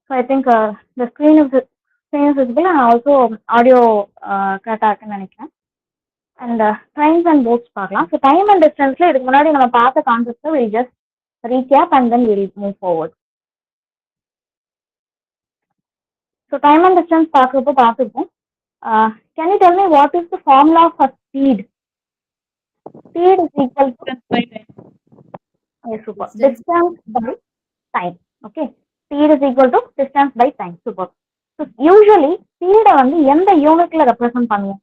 So I think the screen is visible and also audio கரெக்டாக இருக்குன்னு நினைக்கிறேன். And times and bots பார்க்கலாம். So time and டிஸ்டன்ஸ்ல இதுக்கு முன்னாடி நம்ம பார்த்த concept will just recap and then will move forward. So time and distance பார்த்துருப்போம். Can you tell me what is the formula for speed? Speed is equal to super distance by time. Okay, speed is equal to distance by time. Super. So usually speed வந்து எந்த யூனிட்ல represent பண்ணுவோம்?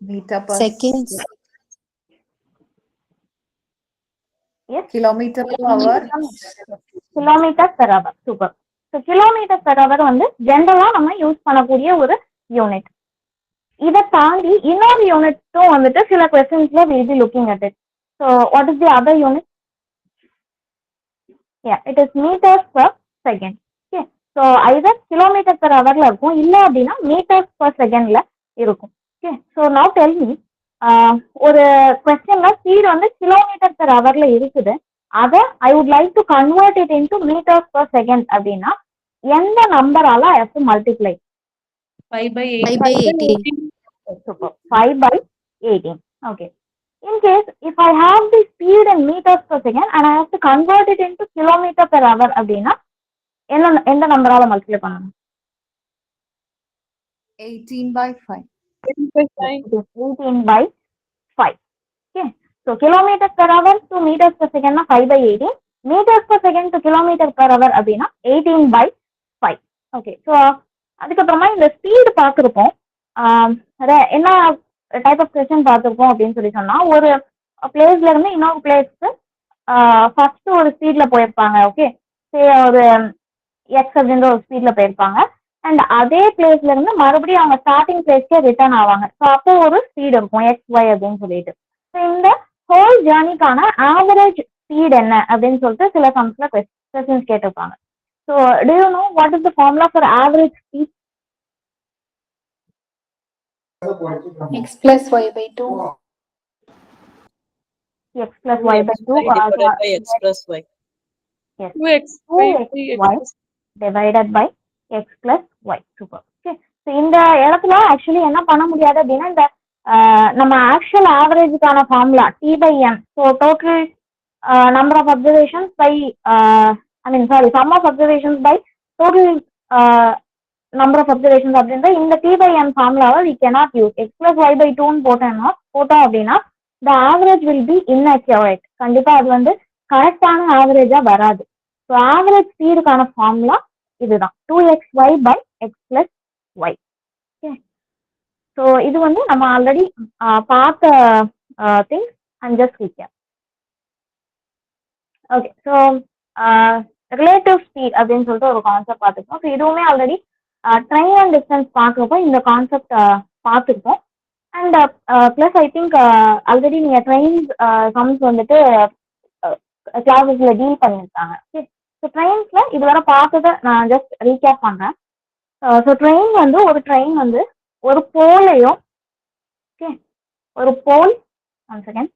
Meter per seconds. Yes. Kilometer per hour. Kilometer per hour. Super. So kilometer per hour வந்து ஜென்ரலா நம்ம use பண்ணக்கூடிய ஒரு unit. இதை தாண்டி இன்னொரு யூனிட்டும் வந்துட்டு சில கொஸ்டின்ஸ்ல will be looking at it. So what is the other unit? It is metres per second. Okay, so either kilometre per ஹவர்ல இருக்கும், இல்லை அப்படின்னா மீட்டர்ஸ் பர் செகண்ட்ல இருக்கும். Okay, so now tell me, ஒரு கொஸ்டின்ல ஸ்பீட் வந்து கிலோமீட்டர் பெர் ஹவர்ல இருக்குது, அதை I would like to convert it into metres per second அப்படின்னா எந்த நம்பரால I have to multiply? 5/18. Super. 5/18. Okay. In case if I have the speed in meters per second and I have to convert it into kilometer per hour அப்படின்னா எந்த நம்பரால multiply பண்ணணும்? 18/5. 18/5. Okay. So kilometers per hour to meters per second na 5/18. Meters per second to kilometer per hour அப்படின்னா 18/5. Okay. So அதுக்கப்புறமா இந்த speed பார்த்துருப்போம். என்ன type of question பார்த்துருக்கோம் அப்படின்னு சொல்லி சொன்னா, ஒரு பிளேஸ்ல இருந்து இன்னொரு பிளேஸ்க்கு ஃபர்ஸ்ட் ஒரு ஸ்பீட்ல போயிருப்பாங்க. ஓகே, ஒரு எக்ஸ் அப்படின்ற ஒரு ஸ்பீட்ல போயிருப்பாங்க. அண்ட் அதே பிளேஸ்ல இருந்து மறுபடியும் அவங்க ஸ்டார்டிங் பிளேஸ்க்கே ரிட்டர்ன் ஆவாங்க. ஸோ அப்போ ஒரு ஸ்பீட் இருக்கும் எக்ஸ் ஒய் அப்படின்னு சொல்லிட்டு. ஸோ இந்த ஹோல் ஜேர்னிக்கான ஆவரேஜ் ஸ்பீட் என்ன அப்படின்னு சொல்லிட்டு சில சம்ஸ்ல கொஸ்டின்ஸ் கேட்டிருப்பாங்க. So to you know what is the formula for average speed? X plus y by 2. X plus y by 2 divided by x plus y. Yes. 2x y divided by x plus y. Super. Okay. So இந்த இடத்துல actually என்ன பண்ண முடியாது அப்படின்னா, இந்த நம்ம actual ஆவரேஜுக்கான formula T by n. So total number of observations by sum of observations by total number of observations அப்படின்ற இந்த T by n ஃபார்முலாவை we cannot use. X plus y by 2 போட்டோம் அப்படின்னா the average will be inaccurate. கண்டிப்பா அது வந்து கரெக்டான ஆவரேஜா வராது. ஸோ ஆவரேஜ் ஸ்பீடுக்கான ஃபார்முலா இதுதான், 2xy by x plus y. Okay, so இது வந்து நம்ம ஆல்ரெடி பார்த்த things and just recap. Okay, so relative speed அப்படின்னு சொல்லிட்டு ஒரு கான்செப்ட் பார்த்துருக்கோம். ஸோ இதுவுமே ஆல்ரெடி ட்ரெயின் அண்ட் டிஸ்டன்ஸ் பார்க்குறப்போ இந்த கான்செப்ட் பார்த்துருக்கோம். And plus I think already நீங்கள் ட்ரெயின்ஸ் சம்ஸ் வந்துட்டு கிளாஸஸ்ல டீல் பண்ணியிருக்காங்க. ஓகே, ஸோ ட்ரெயின்ஸில் இதுவரை பார்த்ததை நான் ஜஸ்ட் ரீகேப் பண்ணுறேன். ஸோ ட்ரெயின் வந்து ஒரு போலையும், ஓகே, ஒரு போல், ஒன் செகண்ட்.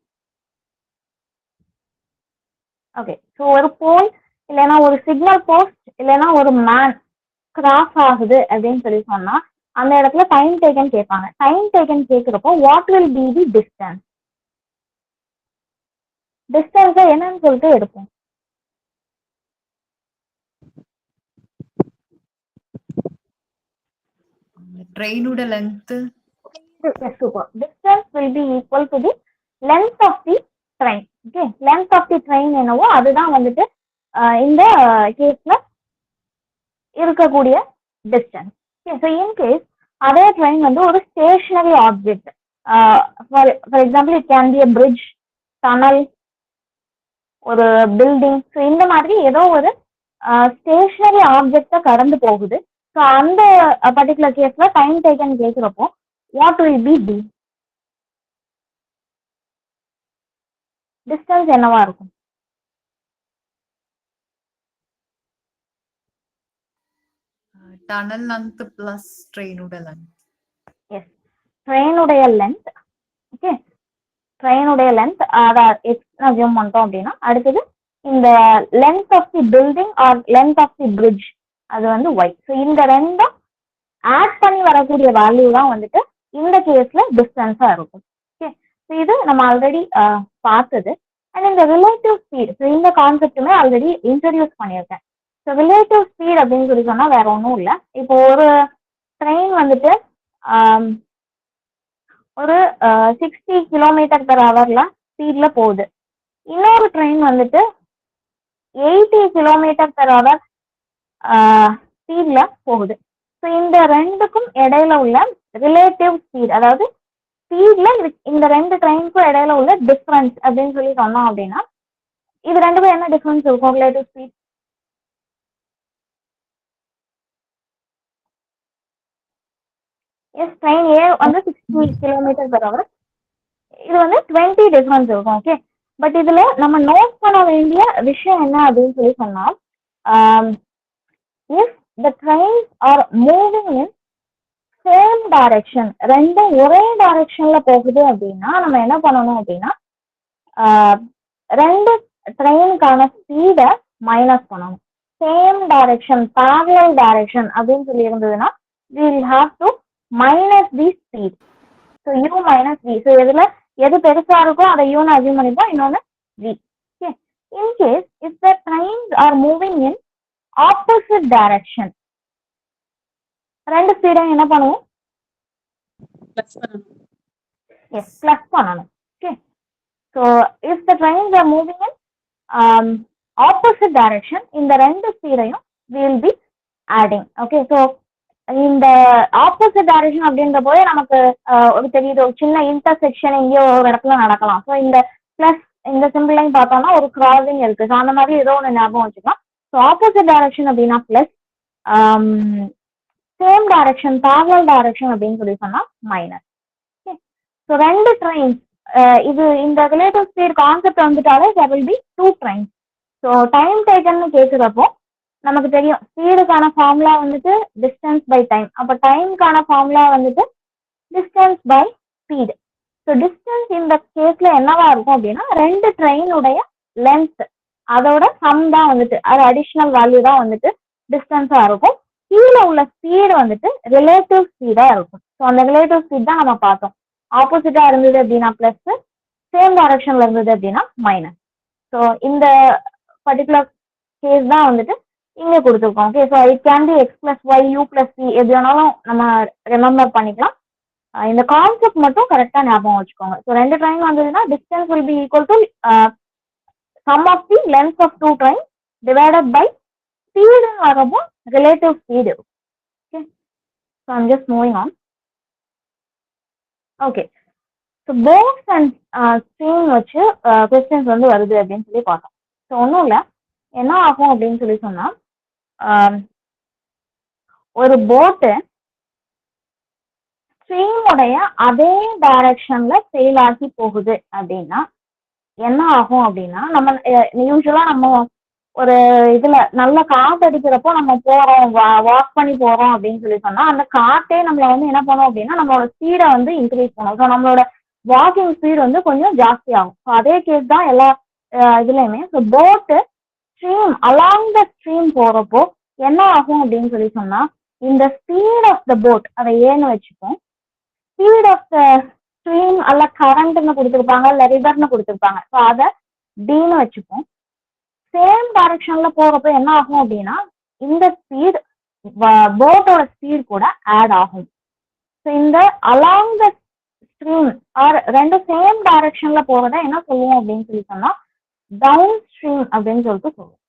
ஓகே, ஸோ ஒரு போல் இல்லைன்னா ஒரு சிக்னல் போஸ்ட் இல்லைன்னா ஒரு மேன் கிராஸ் ஆகுது அப்படின்னு சொல்லி சொன்னா அந்த இடத்துல டைம் டேக்கன் கேட்பாங்க. டைம் டேக்கன் கேட்குறப்போ what will be the distance? டிஸ்டன்ஸை என்னன்னு சொல்லிட்டு எடுப்போம். ட்ரெயினோட length. Super. Distance will be equal to the length of the train. Okay, length of the train என்னவோ அதுதான் வந்துட்டு இந்த கேஸ்ல இருக்கக்கூடிய டிஸ்டன்ஸ். ஸோ இன்கேஸ் அதே ட்ரெயின் வந்து ஒரு stationary object, for example it can be a bridge, tunnel, ஒரு பில்டிங், ஸோ இந்த மாதிரி ஏதோ ஒரு ஸ்டேஷனரி ஆப்ஜெக்டை கடந்து போகுது. ஸோ அந்த பர்டிகுலர் கேஸ்ல டைம் டேக்கன் கேட்குறப்போ what will be D? Distance என்னவா இருக்கும்? டனல் லென்த் பிளஸ் ட்ரெயினோட லென்த். எஸ், ட்ரெயினுடைய லென்த். ஓகே, ட்ரெயினுடைய லென்த் அதை எக்ஸ் அசியூம் பண்ணிட்டோம் அப்படின்னா அடுத்தது இந்த length of the building or length of the bridge அது வந்து y. ஸோ இந்த ரெண்டும் ஆட் பண்ணி வரக்கூடிய வேல்யூ தான் வந்துட்டு இந்த கேஸ்ல டிஸ்டன்ஸா இருக்கும். ஓகே, ஸோ இது நம்ம ஆல்ரெடி பார்த்தது. அண்ட் இந்த ரிலேட்டிவ் ஸ்பீட், ஸோ இந்த கான்செப்டுமே ஆல்ரெடி இன்ட்ரடியூஸ் பண்ணியிருக்கேன். ஸோ ரிலேட்டிவ் ஸ்பீட் அப்படின்னு சொல்லி சொன்னா வேற ஒன்றும் இல்லை. இப்போ ஒரு ட்ரெயின் வந்துட்டு ஒரு 60 km/h ஸ்பீட்ல போகுது. இன்னொரு ட்ரெயின் வந்துட்டு 80 km/h ஸ்பீட்ல போகுது. ஸோ இந்த ரெண்டுக்கும் இடையில உள்ள ரிலேட்டிவ் ஸ்பீட், அதாவது ஸ்பீட்ல இந்த ரெண்டு ட்ரெயினுக்கும் இடையில உள்ள டிஃபரன்ஸ் அப்படின்னு சொல்லி சொன்னோம் அப்படின்னா இது ரெண்டுக்கும் என்ன டிஃபரன்ஸ் இருக்கும்? ரிலேட்டிவ் ஸ்பீட் எஸ், ட்ரெயின் ஏ வந்து 60 km/h, இது வந்து 20 டிஃபரன்ஸ் இருக்கும். ஓகே, பட் இதுல நம்ம நோட் பண்ண வேண்டிய விஷயம் என்ன அப்படின்னு சொல்லி சொன்னா, if the trains are moving in same direction, ரெண்டும் ஒரே டைரக்ஷன்ல போகுது அப்படின்னா நம்ம என்ன பண்ணணும் அப்படின்னா ரெண்டு ட்ரெயினுக்கான ஸ்பீடை மைனஸ் பண்ணணும். சேம் டைரக்ஷன், parallel டைரக்ஷன் அப்படின்னு சொல்லி இருந்ததுன்னா we will have to minus the speed. So u minus v. So இதுல எது பெருசா இருக்கோ அதை u ன்னு அசியூம் பண்ணிப்போம், இன்னொன்னு v. Okay, in case if the trains are moving in opposite direction, ரெண்டு ஸ்பீடும் என்ன பண்ணுவோம்? Yes, plus பண்ணணும். Okay, so if the trains are moving in opposite direction, இந்த ரெண்டு ஸ்பீடையும் we will be adding. Okay, so இந்த opposite direction அப்படின்ற போது நமக்கு ஒரு தெரியுது, ஒரு சின்ன இன்டர்செக்ஷன் எங்கேயோ ஒரு இடத்துல நடக்கலாம். ஸோ இந்த பிளஸ் இந்த சிம்பிளையும் பார்த்தோம்னா ஒரு கிராசிங் இருக்கு. ஸோ அந்த மாதிரி ஏதோ ஒன்று ஞாபகம் வச்சுக்கலாம். ஸோ ஆப்போசிட் டைரக்ஷன் அப்படின்னா plus, same direction parallel direction அப்படின்னு சொல்லி சொன்னா மைனஸ். ஸோ ரெண்டு ட்ரெயின்ஸ், இது இந்த ரிலேட்டிவ் ஸ்பீட் கான்செப்ட் வந்துட்டாலே there will be two trains. So time டேக்கன்னு கேட்குறப்போ நமக்கு தெரியும் ஸ்பீடுக்கான ஃபார்முலா வந்துட்டு டிஸ்டன்ஸ் பை டைம். அப்போ டைம்க்கான ஃபார்முலா வந்துட்டு distance by speed. So distance இந்த கேஸ்ல என்னவா இருக்கும் அப்படின்னா ரெண்டு ட்ரெயினுடைய லென்த் அதோட சம் தான் வந்துட்டு, அது அடிஷ்னல் வேல்யூ தான் வந்துட்டு டிஸ்டன்ஸா இருக்கும். கீழே உள்ள ஸ்பீடு வந்துட்டு ரிலேட்டிவ் ஸ்பீடா இருக்கும். ஸோ அந்த ரிலேட்டிவ் ஸ்பீட் தான் நம்ம பார்த்தோம். ஆப்போசிட்டா இருந்தது அப்படின்னா பிளஸ், சேம் டைரக்ஷன்ல இருந்தது அப்படின்னா மைனஸ். ஸோ இந்த பர்டிகுலர் கேஸ் தான் வந்துட்டு இங்கே கொடுத்துருக்கோம். Okay, so it can be X plus Y, U plus C, எது வேணாலும் நம்ம ரிமெம்பர் பண்ணிக்கலாம். இந்த கான்செப்ட் மட்டும் கரெக்டாக ஞாபகம் வச்சுக்கோங்க. ஸோ ரெண்டு ட்ரெயின் வந்ததுன்னா distance will be equal to sum of the length of two train divided by ஸ்பீடுன்னு வரப்போ relative speed. Okay, so I'm just moving on. Okay, so boats and stream வச்சு கொஸ்டின்ஸ் வந்து வருது அப்படின்னு சொல்லி பார்த்தோம். ஸோ ஒன்றும் இல்லை, என்ன ஆகும் அப்படின்னு சொல்லி சொன்னா ஒரு போட்டு ஸ்ட்ரீமுடைய அதே டைரக்ஷன்ல செயில் ஆகி போகுது அப்படின்னா என்ன ஆகும் அப்படின்னா, நம்ம யூஸ்வலா நம்ம ஒரு இதுல நல்ல காத்து அடிக்கிறப்போ நம்ம போறோம், வாக் பண்ணி போறோம் அப்படின்னு சொல்லி சொன்னா அந்த காத்தே நம்மள வந்து என்ன பண்ணும் அப்படின்னா நம்மளோட ஸ்பீடை வந்து இன்க்ரீஸ் பண்ணும். ஸோ நம்மளோட வாக்கிங் ஸ்பீட் வந்து கொஞ்சம் ஜாஸ்தி ஆகும். ஸோ அதே கேஸ் தான் எல்லா இதுலயுமே. ஸோ போட்டு ஸ்ட்ரீம் அலாங் த ஸ்ட்ரீம் போறப்போ என்ன ஆகும் அப்படின்னு சொல்லி சொன்னா இந்த ஸ்பீட் ஆஃப் த போட் அதை ஏன்னு வச்சுப்போம், ஸ்பீட் ஆஃப் த ஸ்ட்ரீம் அல்ல கரண்ட்னு கொடுத்துருப்பாங்க, இல்லை ரிவர்னு கொடுத்துருப்பாங்க. ஸோ அதை டின்னு வச்சுப்போம். சேம் டைரக்ஷன்ல போறப்போ என்ன ஆகும் அப்படின்னா இந்த ஸ்பீட் போட்டோட ஸ்பீட் கூட ஆட் ஆகும். ஸோ இந்த அலாங் த ஸ்ட்ரீம் ஆர் ரெண்டு சேம் டைரக்ஷன்ல போறத என்ன சொல்லுவோம் அப்படின்னு சொல்லி சொன்னா டவுன் ஸ்ட்ரீம் அப்படின்னு சொல்லிட்டு சொல்லுவோம்.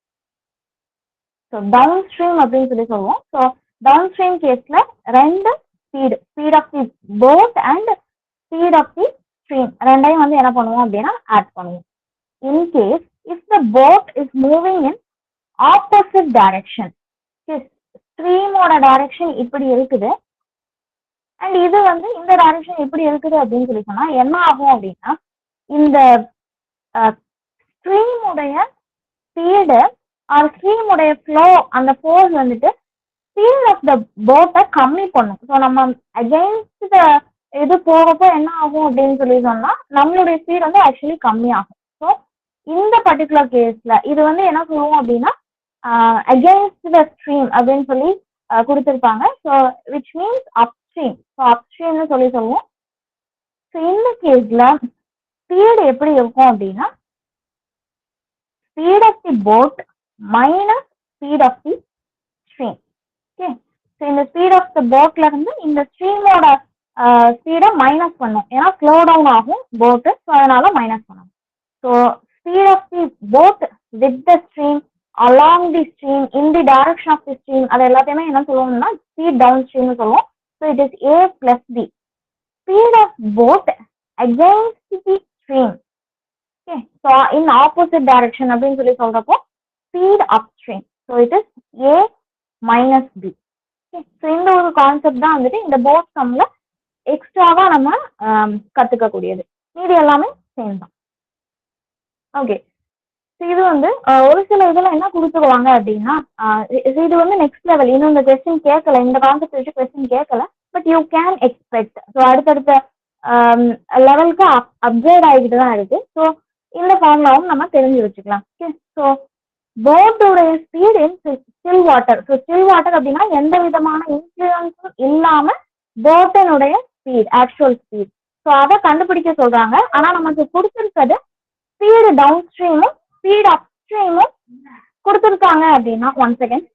ஸோ டவுன் ஸ்ட்ரீம் அப்படின்னு சொல்லி சொல்லுவோம். ஸோ டவுன் ஸ்ட்ரீம் கேஸ்ல ரெண்டு speed of the boat and speed of the stream ரெண்டையும் வந்து என்ன பண்ணுவோம் அப்படின்னா ஆட் பண்ணுவோம். In case if the boat is moving in opposite direction, ஸ்ட்ரீமோட டைரக்ஷன் இப்படி இருக்குது அண்ட் இது வந்து இந்த டைரக்ஷன் இப்படி இருக்குது அப்படின்னு சொல்லி சொன்னா என்ன ஆகும் அப்படின்னா இந்த ஸ்ட்ரீமுடைய ஸ்பீடு ஆர் ஸ்ட்ரீமுடைய ஃப்ளோ அந்த ஃபோர்ஸ் வந்துட்டு ஸ்பீட் ஆஃப் த போட்டை கம்மி பண்ணும். ஸோ நம்ம அகெயின்ஸ்ட் த இது போகிறப்போ என்ன ஆகும் அப்படின்னு சொல்லி சொன்னா நம்மளுடைய ஸ்பீட் வந்து ஆக்சுவலி கம்மி ஆகும். ஸோ இந்த பர்டிகுலர் கேஸ்ல இது வந்து என்ன சொல்லுவோம் அப்படின்னா அகேன்ஸ்ட் த ஸ்ட்ரீம் அப்படின்னு சொல்லி கொடுத்துருப்பாங்க. So which means upstream. So அப்ஸ்ட்ரீம்னு சொல்லி சொல்லுவோம். ஸோ இந்த கேஸ்ல ஸ்பீடு எப்படி இருக்கும் அப்படின்னா speed of the boat minus speed of the stream. Okay, so இந்த ஸ்பீட் ஆஃப் த போட்ல இருந்து இந்த ஸ்ட்ரீமோட ஸ்பீடை மைனஸ் பண்ணும். ஏன்னா ஸ்லோ டவுன் ஆகும் போட்டு, ஸோ அதனால மைனஸ் பண்ணும். So speed of the boat with the stream along the stream in the direction of the stream அது எல்லாத்தையுமே என்ன சொல்லுவோம்னா ஸ்பீட் டவுன் ஸ்ட்ரீம்னு சொல்லுவோம். So it is a plus b. Speed of boat against the stream. Okay, so in opposite direction அப்படின்னு சொல்லி சொல்றப்போ speed upstream. So it is a minus b. Okay, so இந்த ஒரு கான்செப்ட் தான் வந்துட்டு இந்த போட் சம்ல எக்ஸ்ட்ராவா நம்ம கத்துக்க கூடியது. இது எல்லாமே சேம் தான். ஓகே, இது வந்து ஒரு சில இதுல என்ன கொடுத்துருவாங்க அப்படின்னா இது வந்து நெக்ஸ்ட் லெவல். இன்னும் இந்த கொஸ்டின் கேட்கல, இந்த கான்செப்ட் வச்சு கொஸ்டின் கேட்கல, but you can expect. So அடுத்தடுத்த லெவலுக்கு அப்கிரேட் ஆகிட்டு தான் இருக்கு. ஸோ இந்த ஃபார்முலாவும் நம்ம தெரிஞ்சு வச்சுக்கலாம். ஓகே, ஸோ போட்டோடைய speed in still water. So still water அப்படின்னா எந்த விதமான இன்ஃப்ளூயன்ஸும் இல்லாம போட்டினுடைய ஸ்பீட், ஆக்சுவல் ஸ்பீட். ஸோ அதை கண்டுபிடிக்க சொல்றாங்க. ஆனா நமக்கு கொடுத்துருக்கிறது ஸ்பீடு டவுன் ஸ்ட்ரீமும் ஸ்பீட் அப் ஸ்ட்ரீமும் கொடுத்துருக்காங்க அப்படின்னா, ஒன் செகண்ட்.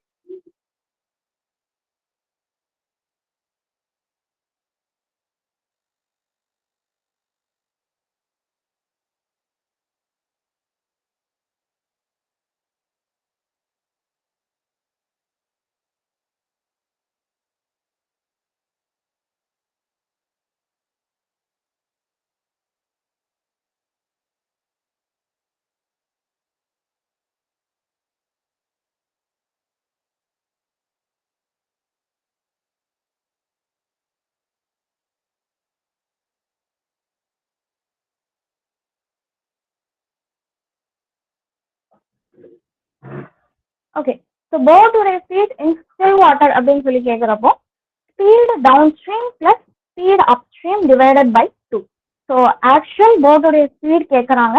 ஓகே, ஸோ போட்டுடைய ஸ்பீட் இன் ஸ்டில் வாட்டர் அப்படின்னு சொல்லி கேட்குறப்போ speed downstream plus speed upstream divided by 2. So actual போட்டுடைய ஸ்பீட் கேட்குறாங்க.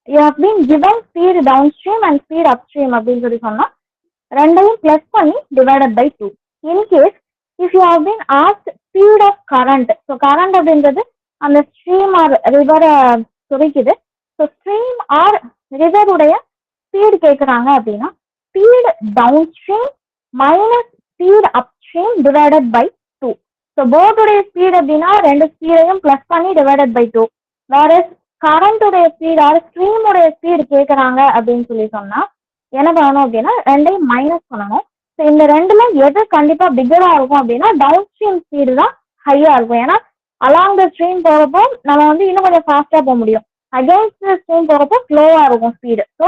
You have been given speed downstream and speed upstream அப்படின்னு சொல்லி சொன்னா ரெண்டையும் பிளஸ் பண்ணி divided by 2. In case if you have been ask speed of current. So current அப்படின்றது அந்த stream or ரிவரை குறிக்குது. ஸோ ஸ்ட்ரீம் ஆர் ரிவருடைய ஸ்பீடு கேட்குறாங்க அப்படின்னா speed downstream minus speed upstream divided by 2. So போட்டுடைய ஸ்பீட் அப்படின்னா ரெண்டு ஸ்பீடையும் பிளஸ் பண்ணி டிவைடட் பை 2. வேற கரண்ட்டுடைய ஸ்பீட் ஆர் ஸ்ட்ரீமுடைய ஸ்பீடு கேட்குறாங்க அப்படின்னு சொல்லி சொன்னா என்ன பண்ணணும் அப்படின்னா ரெண்டையும் மைனஸ் பண்ணணும். ஸோ இந்த ரெண்டுல எது கண்டிப்பா பிகரா இருக்கும் அப்படின்னா டவுன் ஸ்ட்ரீம் ஸ்பீடு தான் ஹையா இருக்கும். ஏன்னா அலாங் த ஸ்ட்ரீம் போறப்போ நம்ம வந்து இன்னும் கொஞ்சம் ஃபாஸ்டா போக முடியும். அகேன்ஸ்ட் ஸ்ட்ரீம் போறப்போ ஸ்லோவா இருக்கும் ஸ்பீடு. ஸோ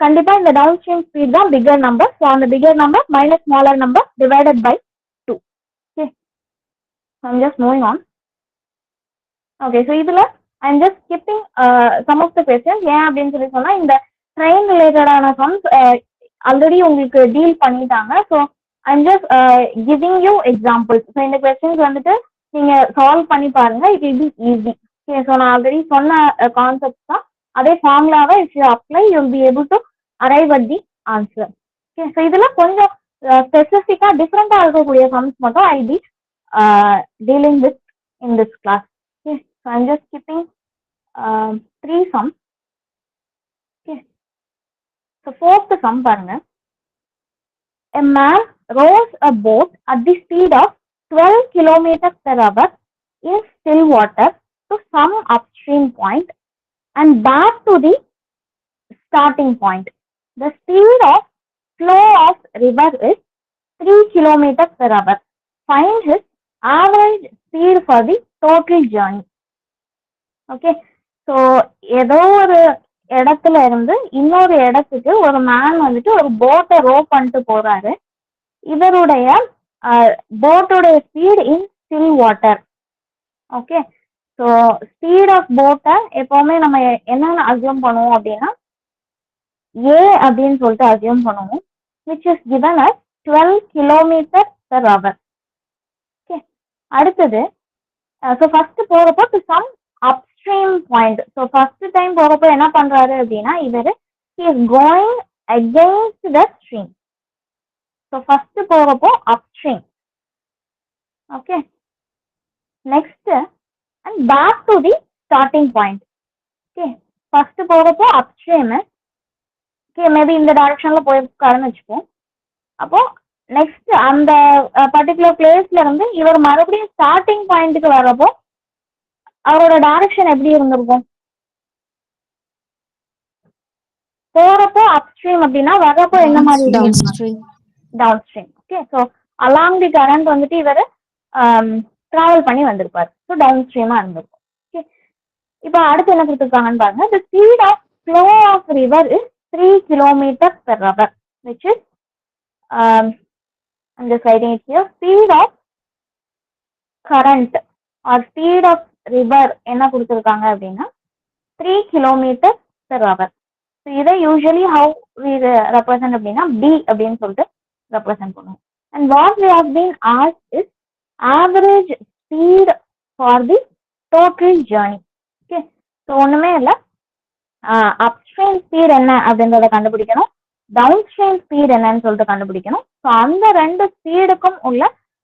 கண்டிப்பா இந்த டவுன் ஸ்ட்ரீம் ஸ்பீட் தான் பிகர் நம்பர். ஸோ அந்த bigger number minus smaller number divided by 2. Okay, I'm just moving on. Okay, so இதுல I'm just skipping some of the questions. ஏன் அப்படின்னு சொல்லி சொன்னா இந்த ட்ரெயின் ரிலேட்டடான சம்ஸ் ஆல்ரெடி உங்களுக்கு டீல் பண்ணிட்டாங்க. So I'm just giving you examples. So இந்த கொஸ்டின்ஸ் வந்துட்டு நீங்க சால்வ் பண்ணி பாருங்க. It will be easy. Okay, so நான் ஆல்ரெடி சொன்ன கான்செப்ட் தான். அதே ஃபார்முலாவை if you apply you will be able to arrive at the answer. Okay, so இதுல கொஞ்சம் ஸ்பெசிஃபிக்கா டிஃப்ரெண்டா இருக்கக்கூடிய சம்ஸ் மட்டும் I be dealing with in this class. Okay, so I'm just skipping 3 sums. Okay, so fourth sum பாருங்க. A man rows a boat at the speed of 12 kilometers per hour in still water to some upstream point and back to the starting point. The speed of flow of river is 3 kilometers per hour. Find his average speed for the total journey. Okay, so ஏதோ ஒரு இடத்துல இருந்து இன்னொரு இடத்துக்கு ஒரு man வந்துட்டு ஒரு போட்டை ரோ பண்ணிட்டு போறாரு. இவருடைய போட்டோடைய speed in still water. Okay, so speed of போட்டை எப்பவுமே நம்ம என்னென்ன அசியூம் பண்ணுவோம் அப்படின்னா ஏ அப்படின்னு சொல்லிட்டு அசியூம் பண்ணுவோம், which is given as 12 kilometre per hour. Okay, அடுத்தது ஸோ ஃபர்ஸ்ட் போறப்போ to sum up upstream point. So first time போறப்போ என்ன பண்றாரு அப்படின்னா இவர் he is going against the stream. So first போறப்போ upstream. Okay. Next and back to the starting point. Okay. First போறப்போ upstream. Okay, maybe இந்த டைரக்ஷன்ல போயிருக்காருன்னு வச்சுப்போம். அப்போ நெக்ஸ்ட் அந்த பர்டிகுலர் பிளேஸ்ல இருந்து இவர் மறுபடியும் ஸ்டார்டிங் பாயிண்ட்டுக்கு வர்றப்போ அவரோட டைரக்ஷன் எப்படி இருந்திருக்கும்? போறப்போ அப்ஸ்ட்ரீம் அப்படின்னா வர்றப்போ என்ன மாதிரி Downstream. Downstream. Okay, so along the current வந்துட்டு இவர் டிராவல் பண்ணி வந்திருப்பாரு. ஸோ டவுன் ஸ்ட்ரீமா இருந்திருக்கும். ஓகே, இப்போ அடுத்து என்ன கொடுத்துருக்காங்கன்னு பாருங்க. The speed of flow of river is 3 km/h, which is I'm just writing it here. Speed of current or speed of river என்ன கொடுத்துருக்காங்க அப்படின்னா 3 km/h. ஸோ இதை யூஸ்வலி ஹவு வி ரெப்ரசன்ட் அப்படின்னா பி அப்படின்னு சொல்லிட்டு ரெப்ரசன்ட் பண்ணுவோம். And what we have been asked is average speed for the total journey. Okay, so ஒன்றுமே இல்லை, அப்ஸ்ட்ரீம் ஸ்பீட் என்ன அப்படின்றத கண்டுபிடிக்கணும், டவுன் ஸ்ட்ரீம் ஸ்பீட் என்னன்னு சொல்லிட்டு கண்டுபிடிக்கணும். ஸோ அந்த ரெண்டு ஸ்பீடுக்கும் உள்ள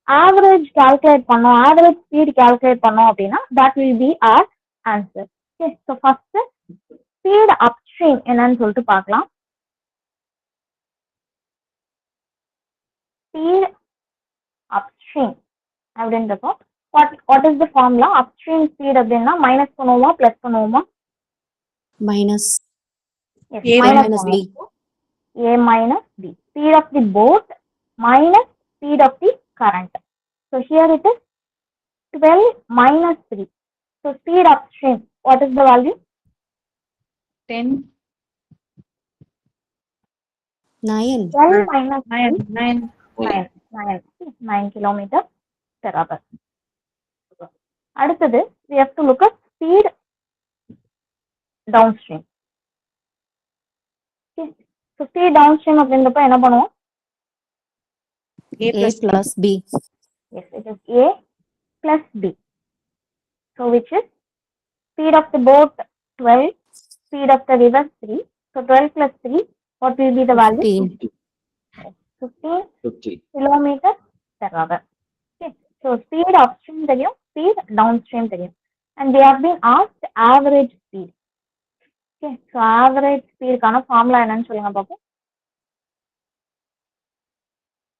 ஆவரேஜ் கால்குலேட் பண்ணோம், ஆவரேஜ் ஸ்பீட் கால்குலேட் பண்ணோம் அப்படின்னா that will be our answer. Okay, so first speed upstream என்னன்னு சொல்லிட்டு பார்க்கலாம். ஸ்பீட் அப்ஸ்ட்ரீம் அப்படின்றப்போ what is the formula? Upstream speed அப்படின்னா மைனஸ் பண்ணுவோமா பிளஸ் பண்ணுவோமா? Minus. Yes, A minus minus B. A minus B. Speed of the boat minus speed of the current. So here it is 12 minus 3. So speed upstream, what is the value? 10. 9. 12 minus 9. 9 km/h. அடுத்தது we have to look at speed downstream. Okay. So speed downstream அப்படின்றப்ப என்ன பண்ணுவோம்? A plus B. Yes, it is A plus B. So which is speed of the boat 12, speed of the river 3. So 12 plus 3, what will be the value? 15 km/h. Okay. So speed upstream தெரியும், speed downstream தெரியும். And they have been asked average speed. Okay. So average speed கான formula என்னன்னு சொல்லுங்க பாப்போம்.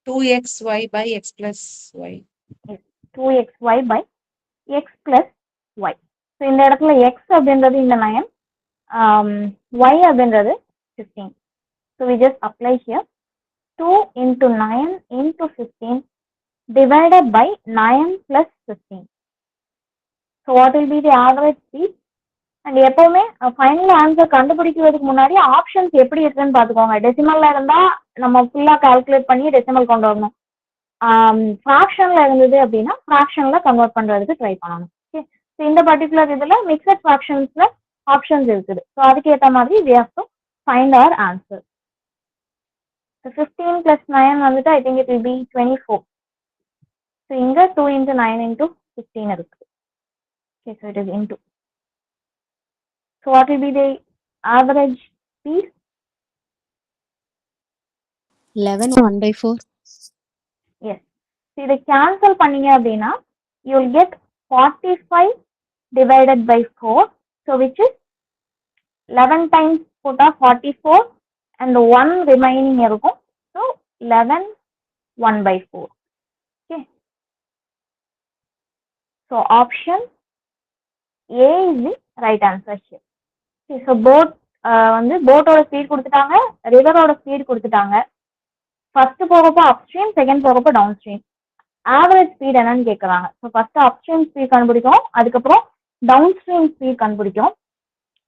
2xy by x plus y. 2xy by x plus y. So இந்த இடத்துல x அப்படின்றது இந்த 9, y அப்படின்றது 15. So we just apply here 2 into 9 into 15 divided by 9 plus 15. So what will be the average speed? And எப்பவுமே final answer கண்டுபிடிக்கிறதுக்கு முன்னாடி options எப்படி இருக்குன்னு பார்த்துக்கோங்க. டெசிமல்ல இருந்தா நம்ம ஃபுல்லா கால்குலேட் பண்ணி டெசிமல் கொண்டு வரணும். ஃப்ராக்ஷன்ல இருந்தது அப்படின்னா ஃப்ராக்ஷன்ல கன்வெர்ட் பண்றதுக்கு ட்ரை பண்ணணும். ஓகே, ஸோ இந்த பர்டிகுலர் இதுல மிக்சட் ஃப்ராக்ஷன்ஸ்ல ஆப்ஷன்ஸ் இருக்குது. ஸோ அதுக்கேற்ற மாதிரி we have to find our answer. So 15 plus 9 வந்துட்டு I think it will be 24. So இங்க 2 into 9 into 15 இருக்கு. Okay, so it is into. So what will be the average speed? 11 1/4. Yes. So இதை cancel பண்ணீங்க அப்படின்னா you will get 45 divided by 4. So which is 11 times போட்டா 44 and 1 remaining இருக்கும். So 11 1/4. Okay. So option A is the right answer here. Okay, so boat வந்து போட்டோட speed கொடுத்துட்டாங்க, ரிவரோட speed கொடுத்துட்டாங்க. ஃபர்ஸ்ட் போகிறப்போ அப்ஸ்ட்ரீம், செகண்ட் போகிறப்போ டவுன் ஸ்ட்ரீம். ஆவரேஜ் ஸ்பீட் என்னன்னு கேட்குறாங்க. ஸோ ஃபர்ஸ்ட் அப்ஸ்ட்ரீம் ஸ்பீட் கண்டுபிடிக்கும், அதுக்கப்புறம் டவுன் ஸ்ட்ரீம் ஸ்பீட் கண்டுபிடிக்கும்,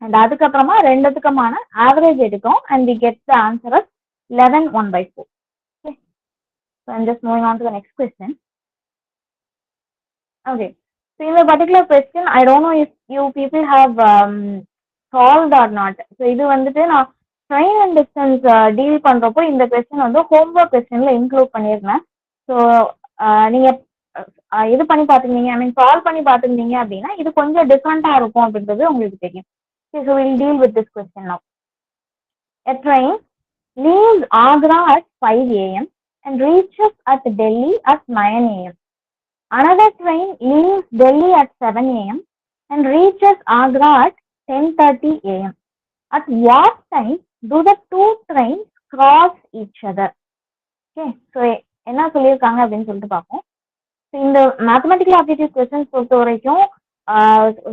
அண்ட் அதுக்கப்புறமா ரெண்டுத்துக்குமான ஆவரேஜ் எடுக்கும். And we get the answer of 11 1/4. Okay, so I'm just moving on to the next question. Okay, so in the particular question, I don't know if you people have solved or not. So இது வந்துட்டு நான் train and distance deal பண்றப்போ இந்த question வந்து homework கொஸ்டின்ல include பண்ணியிருந்தேன். So நீங்க இது பண்ணி பார்த்துருந்தீங்க, ஐ மீன் சால்வ் பண்ணி பார்த்துருந்தீங்க அப்படின்னா இது கொஞ்சம் டிஃப்ரெண்ட்டாக இருக்கும் அப்படின்றது உங்களுக்கு தெரியும். So will deal with this question now. A train leaves Agra at 5 a.m. and reaches at Delhi at 9 a.m. Another train leaves Delhi at 7 a.m. and reaches Agra at 10:30 a.m. At what time do the two trains cross each other? Okay, so என்ன சொல்லியிருக்காங்க அப்படின்னு சொல்லிட்டு பார்ப்போம். இந்த mathematical aptitude questions பொறுத்த வரைக்கும்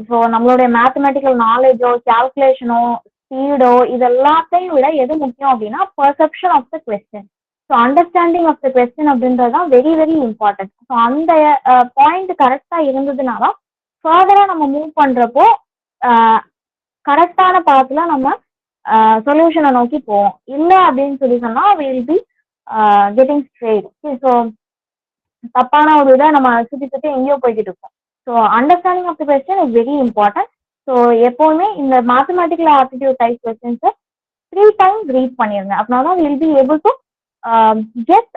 so நம்மளுடைய mathematical நாலேஜோ கால்குலேஷனோ ஸ்பீடோ இது எல்லாத்தையும் விட எது முக்கியம் அப்படின்னா perception of the question. So understanding of the question அப்படின்றது தான் வெரி வெரி இம்பார்ட்டன்ட். ஸோ அந்த பாயிண்ட் கரெக்டாக இருந்ததுனால ஃபர்தராக நம்ம மூவ் பண்ணுறப்போ கரெக்டான பாத்தில் நம்ம சொல்யூஷனை நோக்கி போவோம். இல்லை அப்படின்னு சொல்லி சொன்னால் will be getting straight. So தப்பான ஒரு இதை நம்ம சுற்றி சுற்றி எங்கேயோ போய்கிட்டு இருக்கோம். So understanding of the question is very important. So எப்போவுமே இந்த மேத்தமெட்டிக்கல் ஆப்டிடியூட் டைப் கொஸ்டின்ஸை 3 times ரீட் பண்ணிருங்க. அப்படின்னா தான் will be able to get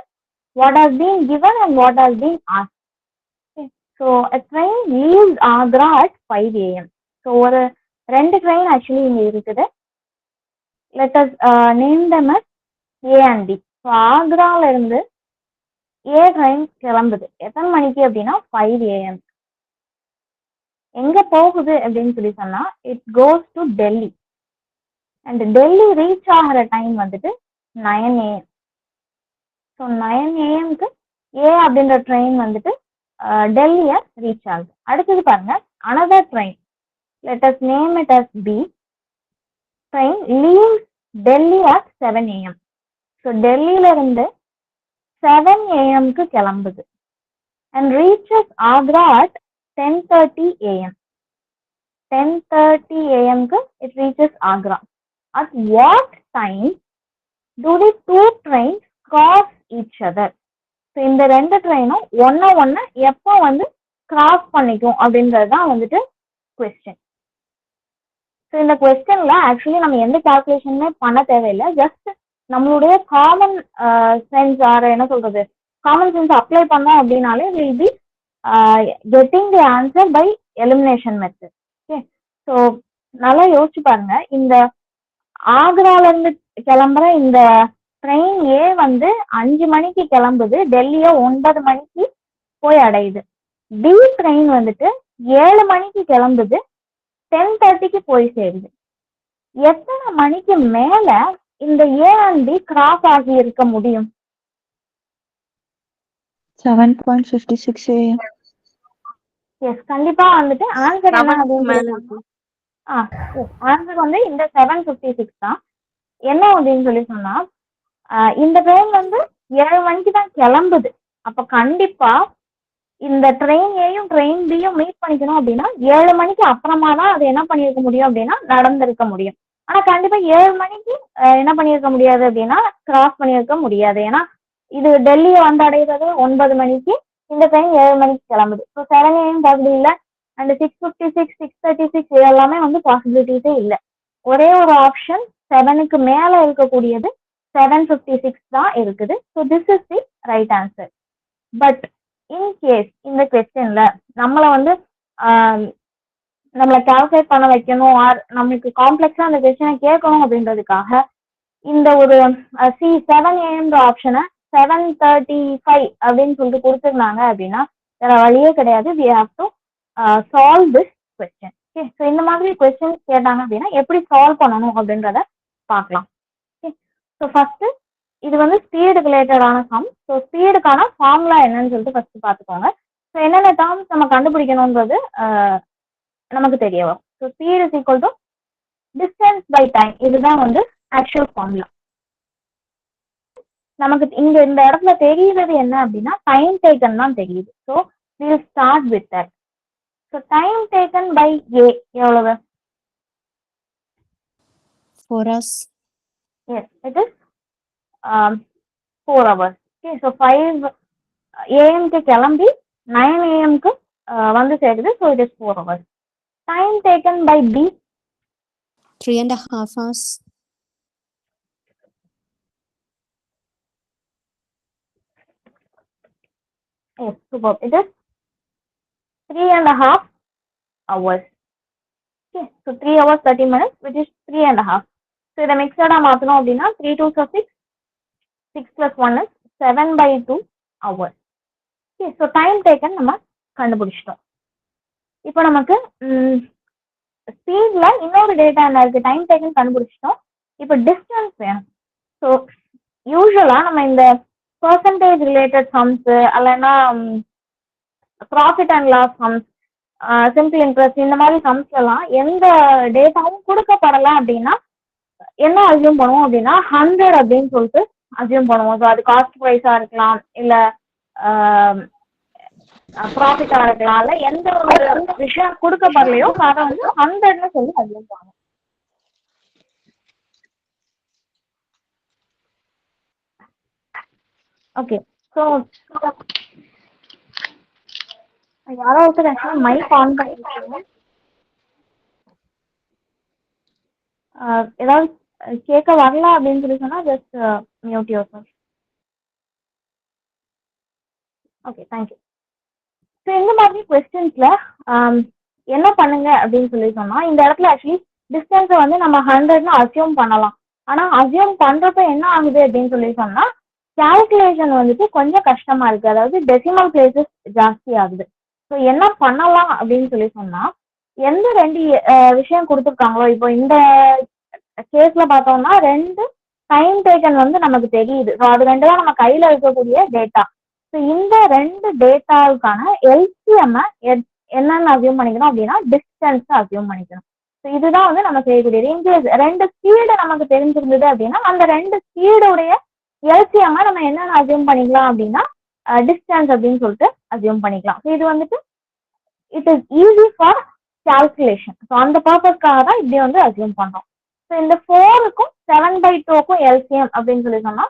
what has been given and what has been asked. So a train leaves Agra at 5 a.m. So ஒரு 2 train actually இங்கே இருக்குது. Let us name them as A and B. So ஆக்ரால இருந்து A train கிளம்புது. எத்தனை மணிக்கு அப்படின்னா 5 a.m. எங்க போகுது அப்படின்னு சொல்லி சொன்னா it goes to Delhi. And Delhi reach ஆகிற டைம் வந்துட்டு 9 a.m. ஸோ 9 a.m.க்கு ஏ அப்படின்ற ட்ரெயின் வந்துட்டு டெல்லியை ரீச் ஆகுது. அடுத்தது பாருங்க, another train, let us name it as B. Train leaves Delhi at 7 a.m. So டெல்லியில இருந்து 7 a.m.க்கு கிளம்புது and reaches Agra at 10:30 a.m. 10:30 a.m.க்கு it reaches Agra. At what time do the two trains cross each other? So இந்த 2 ட்ரெயினும் ஒன்று எப்போ வந்து கிராஸ் பண்ணிக்கும் அப்படின்றது தான் வந்துட்டு கொஸ்டின். ஸோ இந்த கொஸ்டின்ல ஆக்சுவலி நம்ம எந்த கால்குலேஷனுமே பண்ண தேவையில்லை. ஜஸ்ட் நம்மளுடைய காமன் சென்ஸ் ஆர் என்ன சொல்றது காமன் சென்ஸ் அப்ளை பண்ணோம் அப்படின்னாலே will be getting the answer by elimination method. Okay, so நல்லா யோசிச்சு பாருங்க. இந்த ஆக்ரால இருந்து கிளம்புற இந்த ட்ரெயின் ஏ வந்து 5 மணிக்கு கிளம்புது, டெல்லியை 9 மணிக்கு போய் அடையுது. பி ட்ரெயின் வந்துட்டு 7 மணிக்கு கிளம்புது, 10:30க்கு போய் சேருது. எத்தனை மணிக்கு மேல இந்த ஏ அண்ட் பி கிராஸ் ஆகி இருக்க முடியும்? 7:56 a.m. எஸ், கண்டிப்பா வந்துட்டு ஆன்சர் என்ன அப்படின்னு ஆன்சர் வந்து இந்த 7:56 தான். என்ன அப்படின்னு சொல்லி சொன்னா இந்த ட்ரெயின் வந்து 7 மணிக்கு தான் கிளம்புது. அப்ப கண்டிப்பா இந்த ட்ரெயின் ஏயும் ட்ரெயின் பியும் மீட் பண்ணிக்கணும் அப்படின்னா 7 மணிக்கு அப்புறமா தான் அது என்ன பண்ணியிருக்க முடியும் அப்படின்னா நடந்திருக்க முடியும். ஆனா கண்டிப்பா 7 மணிக்கு என்ன பண்ணியிருக்க முடியாது அப்படின்னா கிராஸ் பண்ணியிருக்க முடியாது. ஏன்னா இது டெல்லியை வந்து அடைகிறது 9 மணிக்கு, இந்த ட்ரெயின் 7 மணிக்கு கிளம்புது. So 7 a.m. பாசிபிள் இல்லை. அண்ட் 6:56 6:36 இது எல்லாமே வந்து பாசிபிலிட்டிஸே இல்லை. ஒரே ஒரு ஆப்ஷன் 7க்கு மேல இருக்கக்கூடியது 7:56 தான் இருக்குது. So this is the right answer. But in case இந்த கொஸ்டின்ல நம்மளை வந்து நம்மளை கால்குலேட் பண்ண வைக்கணும் ஆர் நம்மளுக்கு காம்ப்ளெக்ஸா அந்த கொஸ்டினை கேட்கணும் அப்படின்றதுக்காக இந்த ஒரு சி 7 a.m. ஆப்ஷனை 7:35 அப்படின்னு சொல்லிட்டு கொடுத்துருந்தாங்க அப்படின்னா வேற வழியே கிடையாது. We have to solve this question. Okay, so இந்த மாதிரி கொஸ்டின்ஸ் கேட்டாங்க அப்படின்னா எப்படி சால்வ் பண்ணணும் அப்படின்றத பார்க்கலாம். ஓகே, ஸோ ஃபர்ஸ்ட் இது வந்து ஸ்பீடு ரிலேட்டடான சம். ஸோ ஸ்பீடுக்கான ஃபார்முலா என்னன்னு சொல்லிட்டு ஃபர்ஸ்ட் பார்த்துக்கோங்க. ஸோ என்னென்ன டேர்ம்ஸ் நம்ம கண்டுபிடிக்கணுன்றது நமக்கு தெரிய வரும். So speed is equal to distance by time. இதுதான் வந்து ஆக்சுவல் ஃபார்முலா. நமக்கு இங்க இந்த இடத்துல தெரியுறது என்ன அப்படின்னா டைம் டேக்கன் தான் தெரியுது. So will start with that. So time taken by A எவ்வளவு? 4 hours. Yes, it is 4 hours. Okay, so 5 a.m.க்கு கிளம்பி 9 a.m.க்கு வந்து சேருது. So it is 4 hours. Time taken by B 3.5 hours. Yes, superb. It is 3.5 hours. Okay, so 3 hours 30 minutes, which is 3.5. So இதை மிக்சடா மாத்தணும் அப்படின்னா 3 2 6, 6 plus 1 is 7/2 hours. Okay, so time taken நம்ம கண்டுபிடிச்சிட்டோம். இப்போ நமக்கு ஸ்பீட்ல இன்னொரு டேட்டா என்ன இருக்கு, டைம் டேக்கன் கண்டுபிடிச்சிட்டோம். இப்போ டிஸ்டன்ஸ் வேணும். ஸோ யூஸ்வலா நம்ம இந்த பர்சன்டேஜ் ரிலேட்டட் சம்ஸ் அல்லனா profit and loss sums, simple interest, இந்த மாதிரி சம்ஸ்ல எல்லாம் எந்த டேட்டாவும் கொடுக்கப்படலை அப்படின்னா என்ன அசியூம் பண்ணுவோம் அப்படின்னா 100 அப்படின்னு சொல்லிட்டு அசியூம் பண்ணுவோம். ஸோ அது காஸ்ட் ப்ரைஸா இருக்கலாம், இல்ல ப்ராஃபிட்டா இருக்கலாம், இல்ல எந்த ஒரு விஷயம் கொடுக்கப்படலையோ அதை வந்து 100ன்னு சொல்லி அசியூம் பண்ணுவோம். ஓகே, ஸோ யாரோ ஒருத்தர் ஆக்சுவலி மைக் ஆன் பண்ணிருக்கீங்க. ஏதாவது கேட்க வரல அப்படின்னு சொல்லி சொன்னா just mute yourself. Okay, thank you. So இந்த மாதிரி கொஸ்டின்ஸ்ல என்ன பண்ணுங்க அப்படின்னு சொல்லி சொன்னா, இந்த இடத்துல ஆக்சுவலி டிஸ்டன்ஸை வந்து நம்ம 100ன்னு அசியூம் பண்ணலாம். ஆனா அசியூம் பண்றப்ப என்ன ஆகுது அப்படின்னு சொல்லி சொன்னா கால்குலேஷன் வந்துட்டு கொஞ்சம் கஷ்டமா இருக்கு, அதாவது டெசிமல் பிளேசஸ் ஜாஸ்தி ஆகுது. ஸோ என்ன பண்ணலாம் அப்படின்னு சொல்லி சொன்னா, எந்த ரெண்டு விஷயம் கொடுத்துருக்காங்களோ, இப்போ இந்த கேஸ்ல பார்த்தோம்னா 2 டைம் டேக்கன் வந்து நமக்கு தெரியுது. ஸோ அது 2 தான் நம்ம கையில இருக்கக்கூடிய டேட்டா. ஸோ இந்த 2 டேட்டாவுக்கான எல்சிஎம் என்னன்னு அசியூம் பண்ணிக்கணும் அப்படின்னா டிஸ்டன்ஸ் அசியூம் பண்ணிக்கணும். ஸோ இதுதான் வந்து நம்ம செய்யக்கூடியது. இன்கேஸ் 2 ஸ்பீடு நமக்கு தெரிஞ்சிருந்தது அப்படின்னா அந்த 2 ஸ்பீடுடைய எல்சிஎம் நம்ம என்னென்ன அசியூம் பண்ணிக்கலாம் அப்படின்னா டிஸ்டன்ஸ் அப்படின்னு சொல்லிட்டு அசியூம் பண்ணிக்கலாம். ஸோ இது வந்துட்டு it is easy for calculation. So அந்த பர்பஸ்க்காக தான் இப்படி வந்து அசியூம் பண்றோம். ஸோ இந்த 4க்கும் 7/2க்கும் எல்சிஎம் அப்படின்னு சொல்லி சொன்னா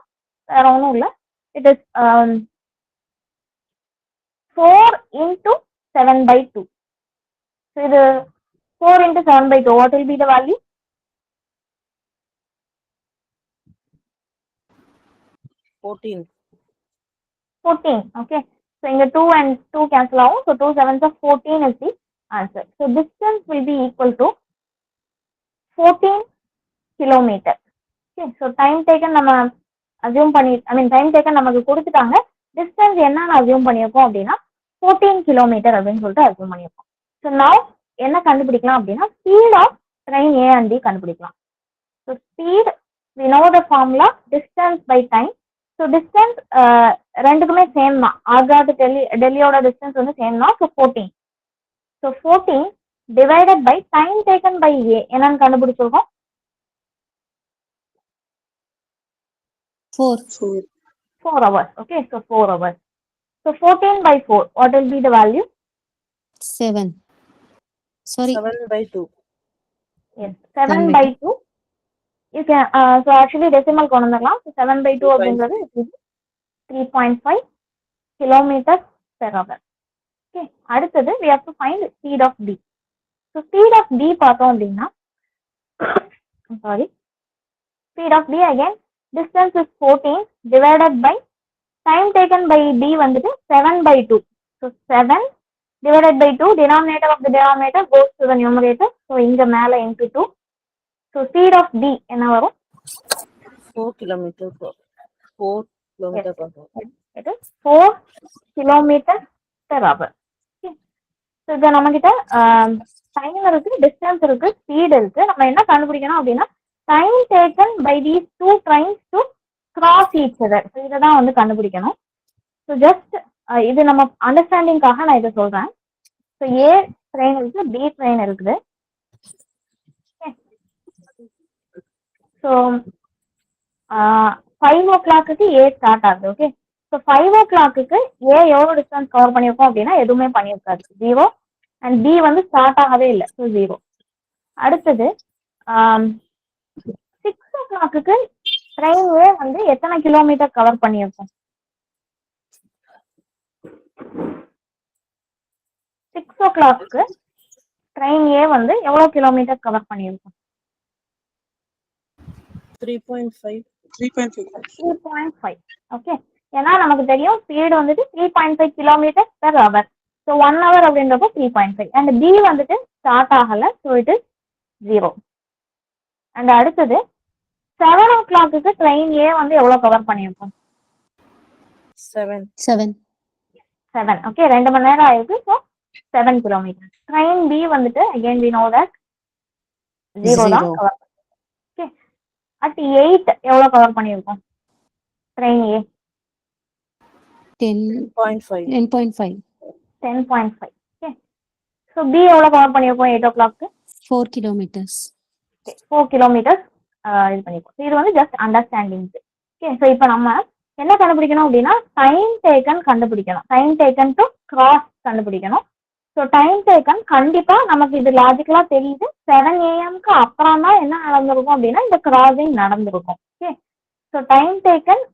வேற ஒன்றும் இல்லை, இட் இஸ் 4 into 7/2. So இது 4 into 7/2. What will be the value? 14. 14. Okay. So இங்க 2 and 2 cancel ஆகும். So 2 7s are 14 is the answer. So distance will be equal to 14 kilometer. Okay. So time taken நம்ம assume time taken நமக்கு கொடுத்துட்டாங்க. Distance என்னன்னு assume பண்ணியிருக்கோம் அப்படின்னா 14 kilometer அப்படின்னு சொல்லிட்டு assume பண்ணியிருக்கோம். So now என்ன கண்டுபிடிக்கலாம் அப்படின்னா speed of train A and B கண்டுபிடிக்கலாம். So speed, we know the formula, distance by time. So distance ரெண்டுக்குமே சேம் தான். ஆக்ரா டு டெல்லியோட டிஸ்டன்ஸ் வந்து சேம் தான். So 14. So 14 divided by time taken by A என்னன்னு கண்டுபிடிச்சிருக்கோம். 4 hours. Okay, so 4 hours. So 14 by 4, what will be the value? 7. Sorry. 7/2. Yes, 7/2. You can so actually decimal கொண்டு வந்துடலாம். So 7/2 அப்படிங்கிறது 3.5 kilometers per hour. Okay, அடுத்தது we have to find speed of B. So speed of B பார்த்தோம் அப்படின்னா speed of B again, distance is 14 divided by time taken by B வந்துட்டு 7/2. So 7 divided by 2, denominator of the denominator goes to the numerator. So இங்க மேல into 2. So speed of B என்ன வரும்? 4 kilometers per hour. It is 4 kilometers per hour. Okay. So இத நம்ம கிட்ட time இருக்கு, distance இருக்கு, ஸ்பீட் இருக்கு. நம்ம என்ன கண்டுபிடிக்கணும் அப்படின்னா time taken by these 2 trains to cross each other. So இதை தான் வந்து கண்டுபிடிக்கணும். ஸோ ஜஸ்ட் இது நம்ம அண்டர்ஸ்டாண்டிங்காக நான் இதை சொல்றேன். ஸோ ஏ ட்ரெயின் இருக்கு, பி ட்ரெயின் இருக்குது. ஸோ 5 o'clock ஏ ஸ்டார்ட் ஆகுது. ஓகே, ஸோ 5 o'clock ஏ எவ்வளோ டிஸ்டன்ஸ் கவர் பண்ணியிருக்கோம் அப்படின்னா எதுவுமே பண்ணியிருக்காது, 0. அண்ட் பி வந்து ஸ்டார்ட் ஆகவே இல்லை, ஸோ 0. அடுத்தது 6 o'clock ட்ரெயின் ஏ வந்து எத்தனை கிலோமீட்டர் கவர் பண்ணியிருக்கோம்? 6 o'clock ட்ரெயின் ஏ வந்து எவ்வளோ கிலோமீட்டர் கவர் பண்ணியிருக்கோம்? 3.5. 3.5. ஓகே, ஏன்னா நமக்கு தெரியும் ஸ்பீடு வந்துட்டு 3.5 kilometers per hour. So 1 hour அப்படின்றப்போ 3.5 அண்ட் பி வந்துட்டு ஸ்டார்ட் ஆகலை ஸோ இட் இஸ் 0. அண்ட் அடுத்தது 7 o'clock ட்ரெயின் ஏ வந்து எவ்வளோ கவர் பண்ணியிருக்கோம்? 7. 7. 7. ஓகே, 2 மணி நேரம் ஆயிருக்கு. So 7 kilometers. ட்ரெயின் பி வந்துட்டு அகைன் வி நோ தட் 0 தான் 0. கவர். ஓகே, அட் 8 எவ்வளோ கவர் பண்ணியிருக்கோம் ட்ரெயின் ஏ? 10.5. 10.5. ஓகே, ஸோ பி எவ்வளோ கவர் பண்ணியிருக்கோம் 8 o'clock? 4 kilometers. 4 kilometers இது பண்ணியிருக்கோம். இது வந்து ஜஸ்ட் அண்டர்ஸ்டாண்டிங். ஓகே, ஸோ இப்போ நம்ம என்ன கண்டுபிடிக்கணும் அப்படின்னா டைம் டேக்கன் கண்டுபிடிக்கணும். டைம் டேக்கன் டு கிராஸ் கண்டுபிடிக்கணும். ஸோ டைம் டேக்கன் கண்டிப்பா நமக்கு இது லாஜிக்கலா தெரியுது. 7 AM அப்புறம் தான் என்ன நடந்திருக்கும் அப்படின்னா இந்த கிராசிங் நடந்திருக்கும். Okay, so time taken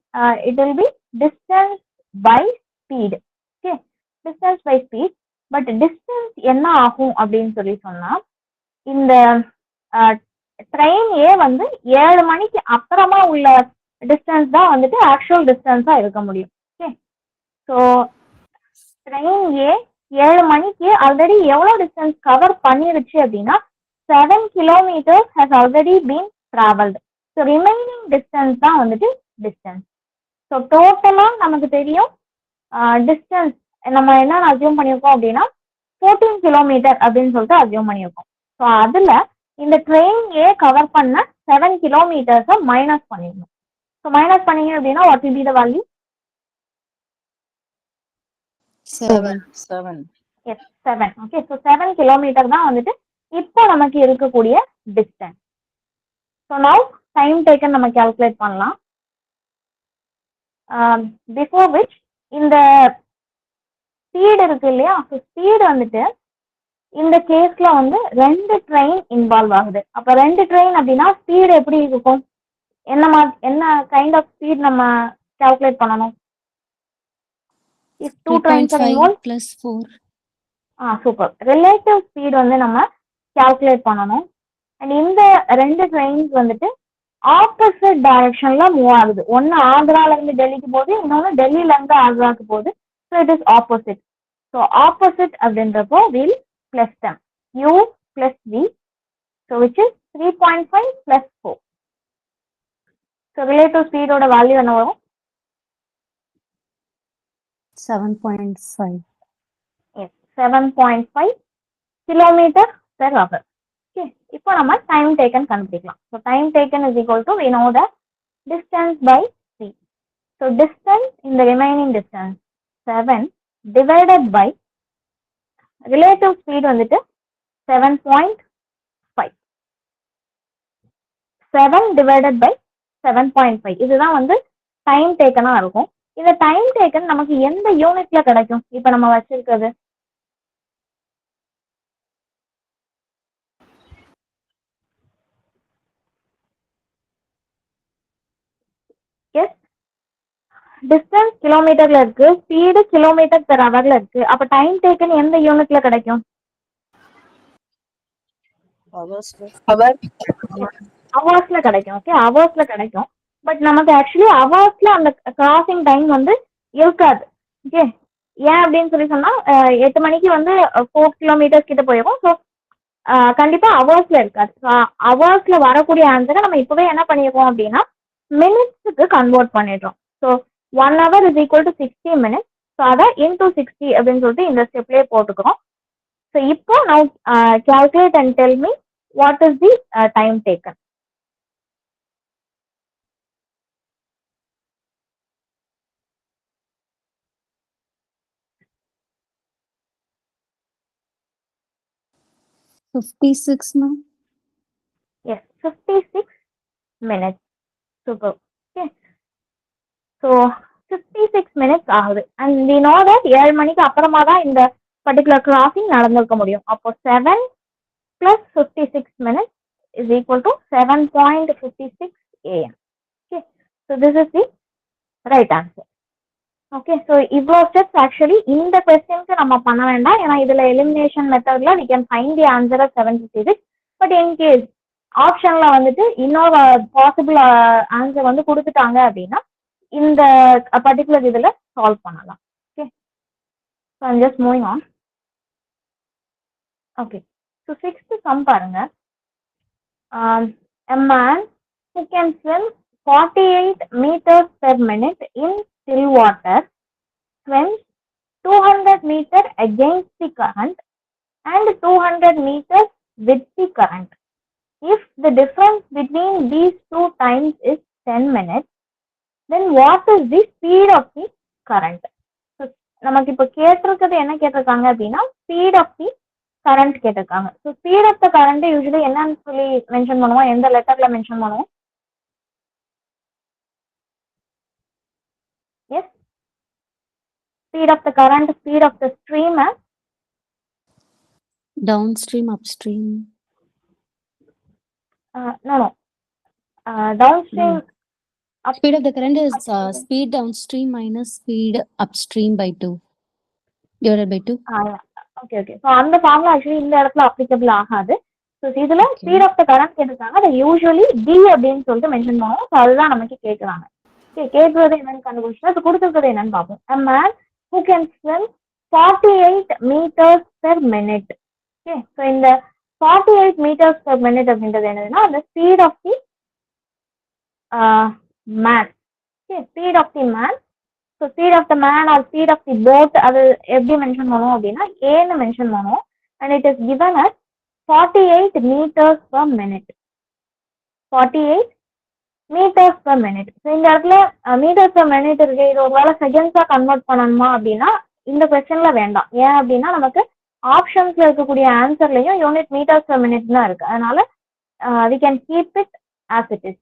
it will be distance by speed. Okay, distance by speed. But distance என்ன ஆகும் அப்படின்னு சொல்லி சொன்னா இந்த ட்ரெயின் ஏ வந்து 7 மணிக்கு அப்புறமா உள்ள டிஸ்டன்ஸ் தான் வந்துட்டு ஆக்சுவல் டிஸ்டன்ஸா இருக்க முடியும். ஓகே, ஸோ ட்ரெயின் ஏ 7 மணிக்கு ஆல்ரெடி எவ்வளோ டிஸ்டன்ஸ் கவர் பண்ணிருச்சு அப்படின்னா 7 kilometers has already been travelled. So remaining distance தான் வந்துட்டு டிஸ்டன்ஸ். ஸோ டோட்டலாக நமக்கு தெரியும் டிஸ்டன்ஸ் நம்ம என்ன அசியூம் பண்ணியிருக்கோம் அப்படின்னா 14 kilometers அப்படின்னு சொல்லிட்டு அசியூம் பண்ணியிருக்கோம். ஸோ அதில் இந்த ட்ரெயின் ஏ கவர் பண்ண 7 kilometers மைனஸ் பண்ணிடணும். ஸோ மைனஸ் பண்ணீங்க அப்படின்னா what will be the value? 7. 7. Yes, 7. Okay, so 7 kilometers தான் வந்துட்டு இப்போ நமக்கு இருக்கக்கூடிய distance. So now time taken நம்ம கால்குலேட் பண்ணலாம். பிஃபோர் விச் இந்த ஸ்பீடு இருக்கு இல்லையா, ஸோ ஸ்பீடு வந்துட்டு இந்த கேஸ்ல வந்து 2 ட்ரெயின் இன்வால்வ் ஆகுது. அப்ப 2 ட்ரெயின் அப்படின்னா ஸ்பீடு எப்படி இருக்கும்? என்ன கைண்ட் ஆஃப் ஸ்பீட் நம்ம கால்குலேட் பண்ணணும்? If 2 trains are 2.5 involved, plus 4. Super. Relative speed வந்து நம்ம கால்குலேட் பண்ணணும். அண்ட் இந்த 2 ட்ரெயின்ஸ் வந்துட்டு ஆப்போசிட் டைரக்ஷன்ல மூவ் ஆகுது. ஒன்னு ஆந்திரால இருந்து டெல்லிக்கு போகுது, இன்னொன்னு டெல்லியில இருந்து ஆக்ராக்கு போகுது. So it is opposite. So opposite அப்படின்றப்போ will plus them u plus v, so which is 3.5 plus 4. So relative ஸ்பீடோட வேல்யூ என்ன வரும்? 7.5. Yes, 7.5 kilometer per hour. Okay, இப்போ நம்ம டைம் டேக்கன் கண்டுபிடிக்கலாம். So time taken is equal to we know the distance by speed. So distance in the remaining distance 7 divided by relative speed வந்துட்டு 7.5. 7 divided by 7.5 இதுதான் வந்து time டேக்கனா இருக்கும். இந்த time taken நமக்கு எந்த யூனிட்ல கிடைக்கும்? இப்ப நம்ம வச்சிருக்கிறது எஸ், டிஸ்டன்ஸ் கிலோமீட்டர்ல இருக்கு, ஸ்பீடு கிலோமீட்டர் பெர் ஹவர்ல இருக்கு. அப்ப டைம் டேக்கன் எந்த யூனிட்ல கிடைக்கும்? ஹவர்ஸ்ல கிடைக்கும். ஓகே, ஹவர்ஸ்ல கிடைக்கும். பட் நமக்கு ஆக்சுவலி ஹவர்ஸ்ல அந்த கிராசிங் டைம் வந்து இருக்காது. ஓகே, ஏன் அப்படின்னு சொல்லி சொன்னா 8 மணிக்கு வந்து 4 kilometers கிட்ட போயிடும். ஸோ கண்டிப்பா ஹவர்ஸ்ல இருக்காது. ஹவர்ஸ்ல வரக்கூடிய ஆன்சரை நம்ம இப்பவே என்ன பண்ணிருக்கோம் அப்படின்னா மினிட்ஸுக்கு கன்வெர்ட் பண்ணிடுறோம். So 1 hour is equal to 60 minutes. So அதை into 60 அப்படின்னு சொல்லிட்டு இந்த ஸ்டெப்லேயே போட்டுக்கிறோம். ஸோ இப்போ நான் calculate and tell me what is the time taken. $56 now. Yes, 56 minutes. Super. Okay. So 56 minutes ஆகுது. And we know that 7 மணிக்கு அப்புறமா தான் இந்த பர்டிகுலர் கிராசிங் நடந்திருக்க முடியும். அப்போ 7 plus 56 minutes is equal to 7.56 AM. Okay. So this is the right answer. Okay. So இவ்வளோ steps actually இந்த கொஸ்டினுக்கு நம்ம பண்ண வேண்டாம். ஏன்னா இதுல எலிமினேஷன் மெத்தட்ல we can find the answer of 756. But in case ஆப்ஷன்ல வந்துட்டு இன்னொரு பாசிபிள் ஆன்சர் வந்து கொடுத்துட்டாங்க அப்படின்னா இந்த பர்டிகுலர் இதுல சால்வ் பண்ணலாம். Okay, so I'm just moving on. Okay. So 6th sum பாருங்க. A man who can swim 48 meters per minute in still water swims 200 meters against the current and 200 meters with the current. If the difference between these two times is 10 minutes, then what is the speed of the current? So, நமக்கு இப்போ கேட்டிருக்கிறது என்ன கேட்டிருக்காங்க அப்படின்னா speed of the current கேட்டிருக்காங்க. So speed of the current usually என்னன்னு சொல்லி mention பண்ணுவோம், எந்த லெட்டர்ல மென்ஷன் பண்ணுவோம்? Yes, speed of the current, speed of the stream. Downstream, upstream. No no, downstream. Speed of the current is speed downstream minus speed upstream by 2 divided by 2. Okay okay. So அந்த formula actually இந்த இடத்துல applicable ஆகாது. So இதுல Okay. Speed of the current கேட்டிருக்காங்க, அதை usually D அப்படின்னு சொல்லிட்டு mention பண்ணுவோம். ஸோ அதுதான் நமக்கு கேட்குறாங்க. ஓகே, கேட்கறது என்னன்னு கண்டுபிடிச்சா இப்போ கொடுத்துருக்கிறது என்னன்னு பார்ப்போம். A man who can swim 48 meters per minute. Okay, so இந்த 48 meters per minute அப்படின்றது என்னதுன்னா அந்த speed of the man. Okay, speed of the man. So speed of the man or speed of the boat அது எப்படி mention பண்ணுவோம் அப்படின்னா ஏன்னு mention பண்ணுவோம். And it is given as 48 meters per minute. 48 meters per minute. So இந்த இடத்துல metres per minute இருக்கு, இது ஒரு வேளை செகண்ட்ஸாக கன்வெர்ட் பண்ணணுமா அப்படின்னா இந்த கொஸ்டின்ல வேண்டாம். ஏன் அப்படின்னா நமக்கு ஆப்ஷன்ஸ்ல இருக்கக்கூடிய ஆன்சர்லையும் யூனிட் மீட்டர்ஸ் per minute தான் இருக்கு. அதனால we can keep it as it is.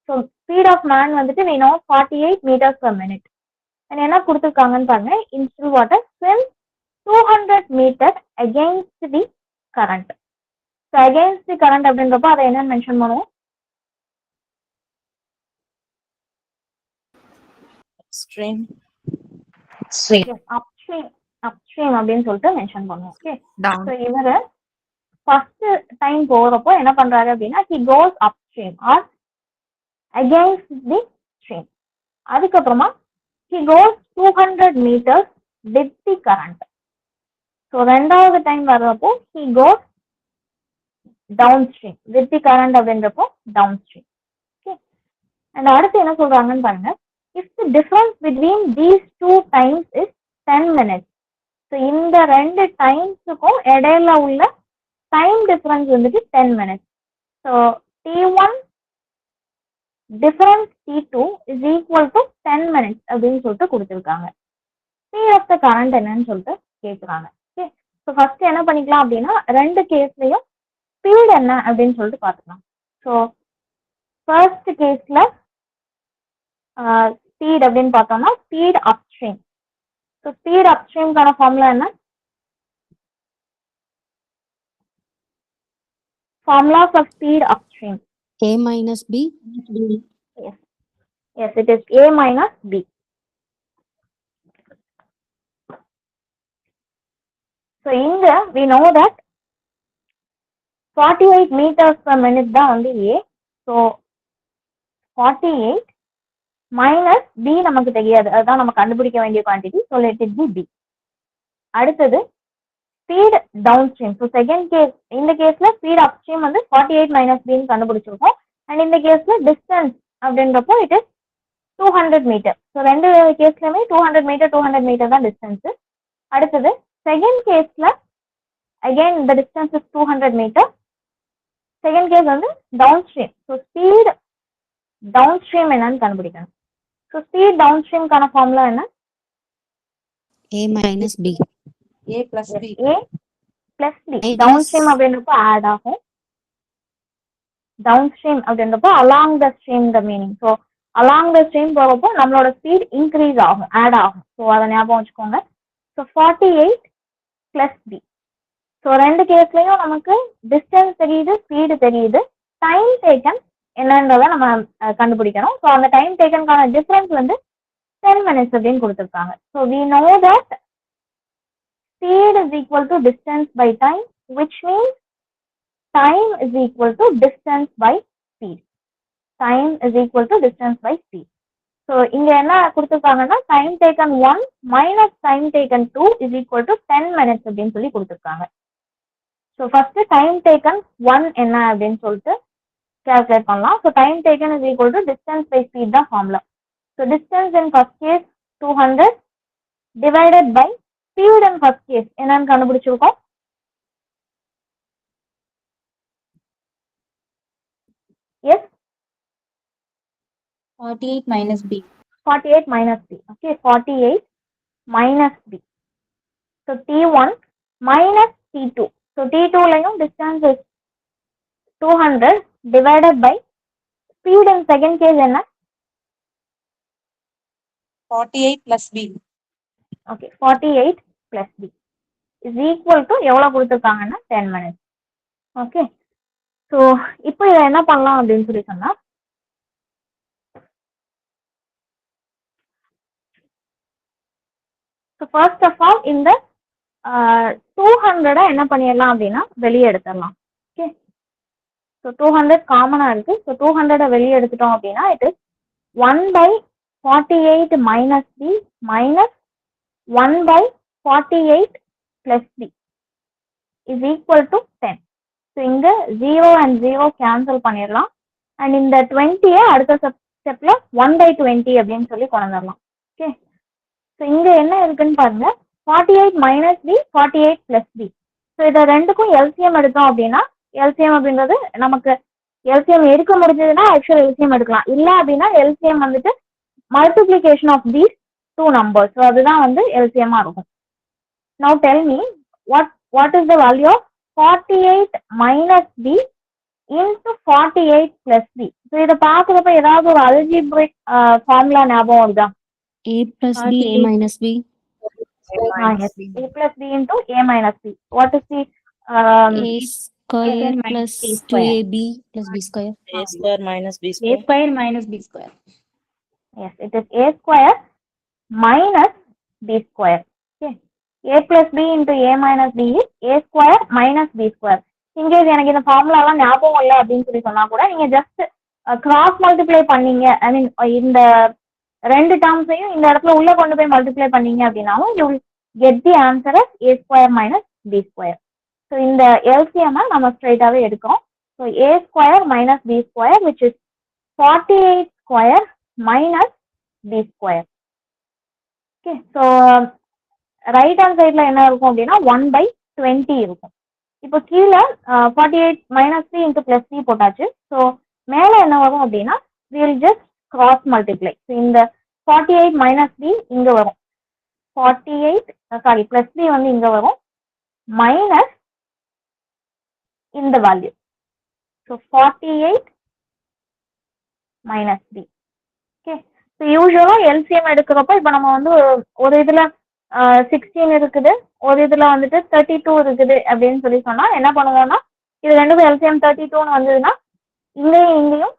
So speed of man வந்துட்டு we know 48 meters per minute. And என்ன கொடுத்துருக்காங்கன்னு பாருங்க, in still water swim 200 meters against the current. So against the current அப்படின்றப்போ அதை என்னன்னு மென்ஷன் பண்ணுவோம்? Stream. Stream. அப்ஸ்ட்ரீம். அப்ஸ்ட்ரீம் அப்படின்னு சொல்லிட்டு மென்ஷன் பண்ணுவோம். Okay, Down. ஸோ இவர் ஃபர்ஸ்ட் டைம் போறப்போ என்ன பண்றாரு அப்படின்னா he goes upstream or against the stream. அதுக்கப்புறமா he goes 200 meters with the current. So ரெண்டாவது டைம் வர்றப்போ he goes downstream with the current அப்படின்றப்போ downstream. ஓகே, அண்ட் அடுத்து என்ன சொல்றாங்கன்னு பாருங்க, if the difference between these two times is 10 minutes. So இந்த ரெண்டு டைம்ஸுக்கும் இடையில உள்ள டைம் டிஃபரன்ஸ் வந்துட்டு 10 minutes. So T1 difference T2 is equal to 10 minutes அப்படின்னு சொல்லிட்டு கொடுத்துருக்காங்க. ஸ்பீட் ஆஃப் த கரண்ட் என்னன்னு சொல்லிட்டு கேட்குறாங்க. ஓகே, ஸோ ஃபர்ஸ்ட் என்ன பண்ணிக்கலாம் அப்படின்னா ரெண்டு கேஸ்லையும் ஸ்பீட் என்ன அப்படின்னு சொல்லிட்டு பார்த்துக்கலாம். ஸோ ஃபர்ஸ்ட் கேஸ்ல ஸ்பீட் அப்படின்னு பார்த்தோம்னா ஸ்பீட் அப்ஸ்ட்ரீம். ஸோ ஸ்பீட் அப்ஸ்ட்ரீம்கான ஃபார்முலா என்ன? Formula for speed upstream. A minus B. Yes, it is A minus B. So இங்க we know that 48 meters per minute தான் வந்து A. So 48 minus B நமக்கு தெரியாது, அதுதான் நம்ம கண்டுபிடிக்க வேண்டிய quantity. So let it be B. அடுத்தது speed downstream. So second case, இந்த கேஸ்ல ஸ்பீட் அப் ஸ்ட்ரீம் வந்து 48 மைனஸ் பின்னு கண்டுபிடிச்சிருக்கோம். அண்ட் இந்த கேஸ்ல டிஸ்டன்ஸ் அப்படின்றப்போ இட் இஸ் 200 மீட்டர். ஸோ ரெண்டு கேஸ்லயுமே 200 மீட்டர் 200 மீட்டர் தான் டிஸ்டன்ஸ். அடுத்தது செகண்ட் கேஸ்ல அகைன் இந்த distance is 200 metre. Second case வந்து downstream. So speed downstream என்னன்னு கண்டுபிடிக்கணும். ஸோ ஸ்பீட் டவுன் ஸ்ட்ரீம்கான ஃபார்முலா என்ன? A minus B. A plus B. A plus B. A down is- stream அப்படின்றப்போ ஆட் ஆகும். டவுன் ஸ்ட்ரீம் அப்படின்றப்போ along the stream the meaning. So along the stream போகிறப்போ நம்மளோட ஸ்பீட் இன்க்ரீஸ் ஆகும், ஆட் ஆகும். ஸோ அதை ஞாபகம் வச்சுக்கோங்க. So 48 plus B. ஸோ ரெண்டு கேஸ்லையும் நமக்கு டிஸ்டன்ஸ் தெரியுது, ஸ்பீடு தெரியுது. டைம் டேக்கன் என்னன்றதை நம்ம கண்டுபிடிக்கணும். ஸோ அந்த டைம் டேக்கனுக்கான டிஃபரன்ஸ் வந்து 10 minutes அப்படின்னு கொடுத்துருக்காங்க. So we know that speed is equal to distance by time, which means time is equal to distance by speed. Time is equal to distance by speed. So இங்க என்ன கொடுத்துருக்காங்கன்னா time taken 1 minus time taken 2 is equal to 10 minutes அப்படின்னு சொல்லி கொடுத்துருக்காங்க. So first time taken 1 என்ன அப்படின்னு சொல்லிட்டு calculate பண்ணலாம். So time taken is equal to distance by speed தான் formula. So distance in first case 200 divided by speed in first case என்னன்னு கண்டுபிடிச்சிருக்கோம். Yes 48 minus B. 48 minus B. Okay, 48 minus B. So T1 minus T2. So T2 லையும் distance is 200 divided by speed in second case என்ன? 48 plus B. Okay, 48 plus B is equal to எவ்வளவு கொடுத்துருக்காங்கன்னா 10 minutes. Okay, so இப்போ இதை என்ன பண்ணலாம் அப்படின்னு சொல்லி சொன்னா so first of all இந்த 200 என்ன பண்ணிடலாம் அப்படின்னா வெளியே எடுத்துடலாம். ஓகே, ஸோ 200 காமனா இருக்கு. ஸோ 200 வெளியே எடுத்துட்டோம் அப்படின்னா it is 1/48 minus B minus 1/48 plus B is equal to 10. So இங்க 0 and 0 கேன்சல் பண்ணிடலாம். அண்ட் இந்த 20 அடுத்த ஸ்டெப்ல 1/20 அப்படின்னு சொல்லி கொண்டு வந்துடலாம். ஓகே, ஸோ இங்க என்ன இருக்குன்னு பாருங்க, 48 minus B 48 plus B. So இதை ரெண்டுக்கும் எல்சிஎம் எடுத்தோம் அப்படின்னா எல்சிஎம் அப்படின்றது நமக்கு எல்சிஎம் எடுக்க முடிஞ்சதுன்னா ஆக்சுவல் எல்சிஎம் எடுக்கலாம். இல்லை அப்படின்னா எல்சிஎம் வந்துட்டு multiplication of these two numbers. So அதுதான் வந்து எல்சிஎம்மா இருக்கும். Now tell me what is the value of 48 minus B into 48 plus B. So இதை பார்க்குறப்ப ஏதாவது ஒரு அல்ஜிப்ரிக் ஃபார்முலா ஞாபகம் வருதா? A plus B, A minus B. Yes. A plus B into A minus B. What is the A square plus B square. 2AB plus B square. A square minus B A square. square minus B square. yes, it is A square minus B square. Okay. A plus B into A minus B is A square minus B square. இங்கே எனக்கு இந்த ஃபார்முலாலாம் ஞாபகம் இல்லை அப்படின்னு சொல்லி சொன்னா கூட நீங்க ஜஸ்ட் கிராஸ் மல்டிப்ளை பண்ணீங்க, ஐ மீன் இந்த ரெண்டு டேர்ம்ஸையும் இந்த இடத்துல உள்ள கொண்டு போய் மல்டிப்ளை பண்ணீங்க அப்படின்னாலும் you will get the answer as A square minus B square. So இந்த எல்சிஎம் நம்ம ஸ்ட்ரைட்டாவே எடுக்கிறோம். So A square minus B square which is 48 square minus B square. Okay, so right hand சைட்ல என்ன இருக்கும் அப்படின்னா 1/20 இருக்கும். இப்போ கீழே 48 minus 3 into plus 3 போட்டாச்சு. ஸோ மேலே என்ன வரும் அப்படின்னா we will just cross multiply. So இந்த 48 minus 3 இங்க வரும், 48 plus 3 வந்து இங்க வரும், மைனஸ் இந்த value. So 48 minus 3. Okay, so யூஸ்வலா எல்சிஎம் எடுக்கிறப்ப இப்போ நம்ம வந்து ஒரு இதுல 16 இருக்குது, ஒரு இதுல வந்துட்டு 32 இருக்குது அப்படின்னு சொல்லி சொன்னா என்ன பண்ணுவோம்னா இது ரெண்டுக்கும் எல்சிஎம் 32ன்னு வந்ததுன்னா இங்கேயும்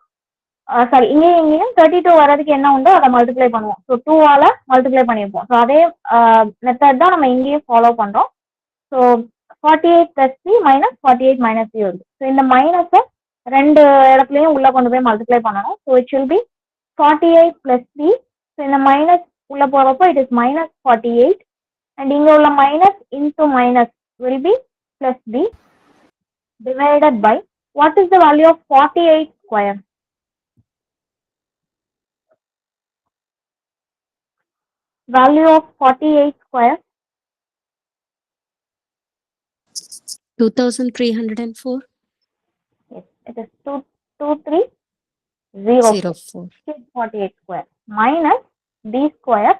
இங்கேயும் இங்கேயும் 32 வர்றதுக்கு என்ன உண்டோ அதை மல்டிப்ளை பண்ணுவோம். ஸோ 2ஆல மல்டிப்ளை பண்ணியிருப்போம். ஸோ அதே மெத்தட் தான் நம்ம இங்கேயும் ஃபாலோ பண்றோம். ஸோ 48 plus 3 minus 48 minus 3 வருது. ஸோ இந்த மைனஸை ரெண்டு இடத்துலையும் உள்ள கொண்டு போய் மல்டிப்ளை பண்ணணும். So it will B 48 plus 3. So இந்த மைனஸ் உள்ள போறப்போ இட் இஸ் minus 48 அண்ட் இங்க உள்ள minus into minus will be plus B divided by what is the value of 48 square? Value of 48 square 2304. yes, it is 2304. 48 square minus B square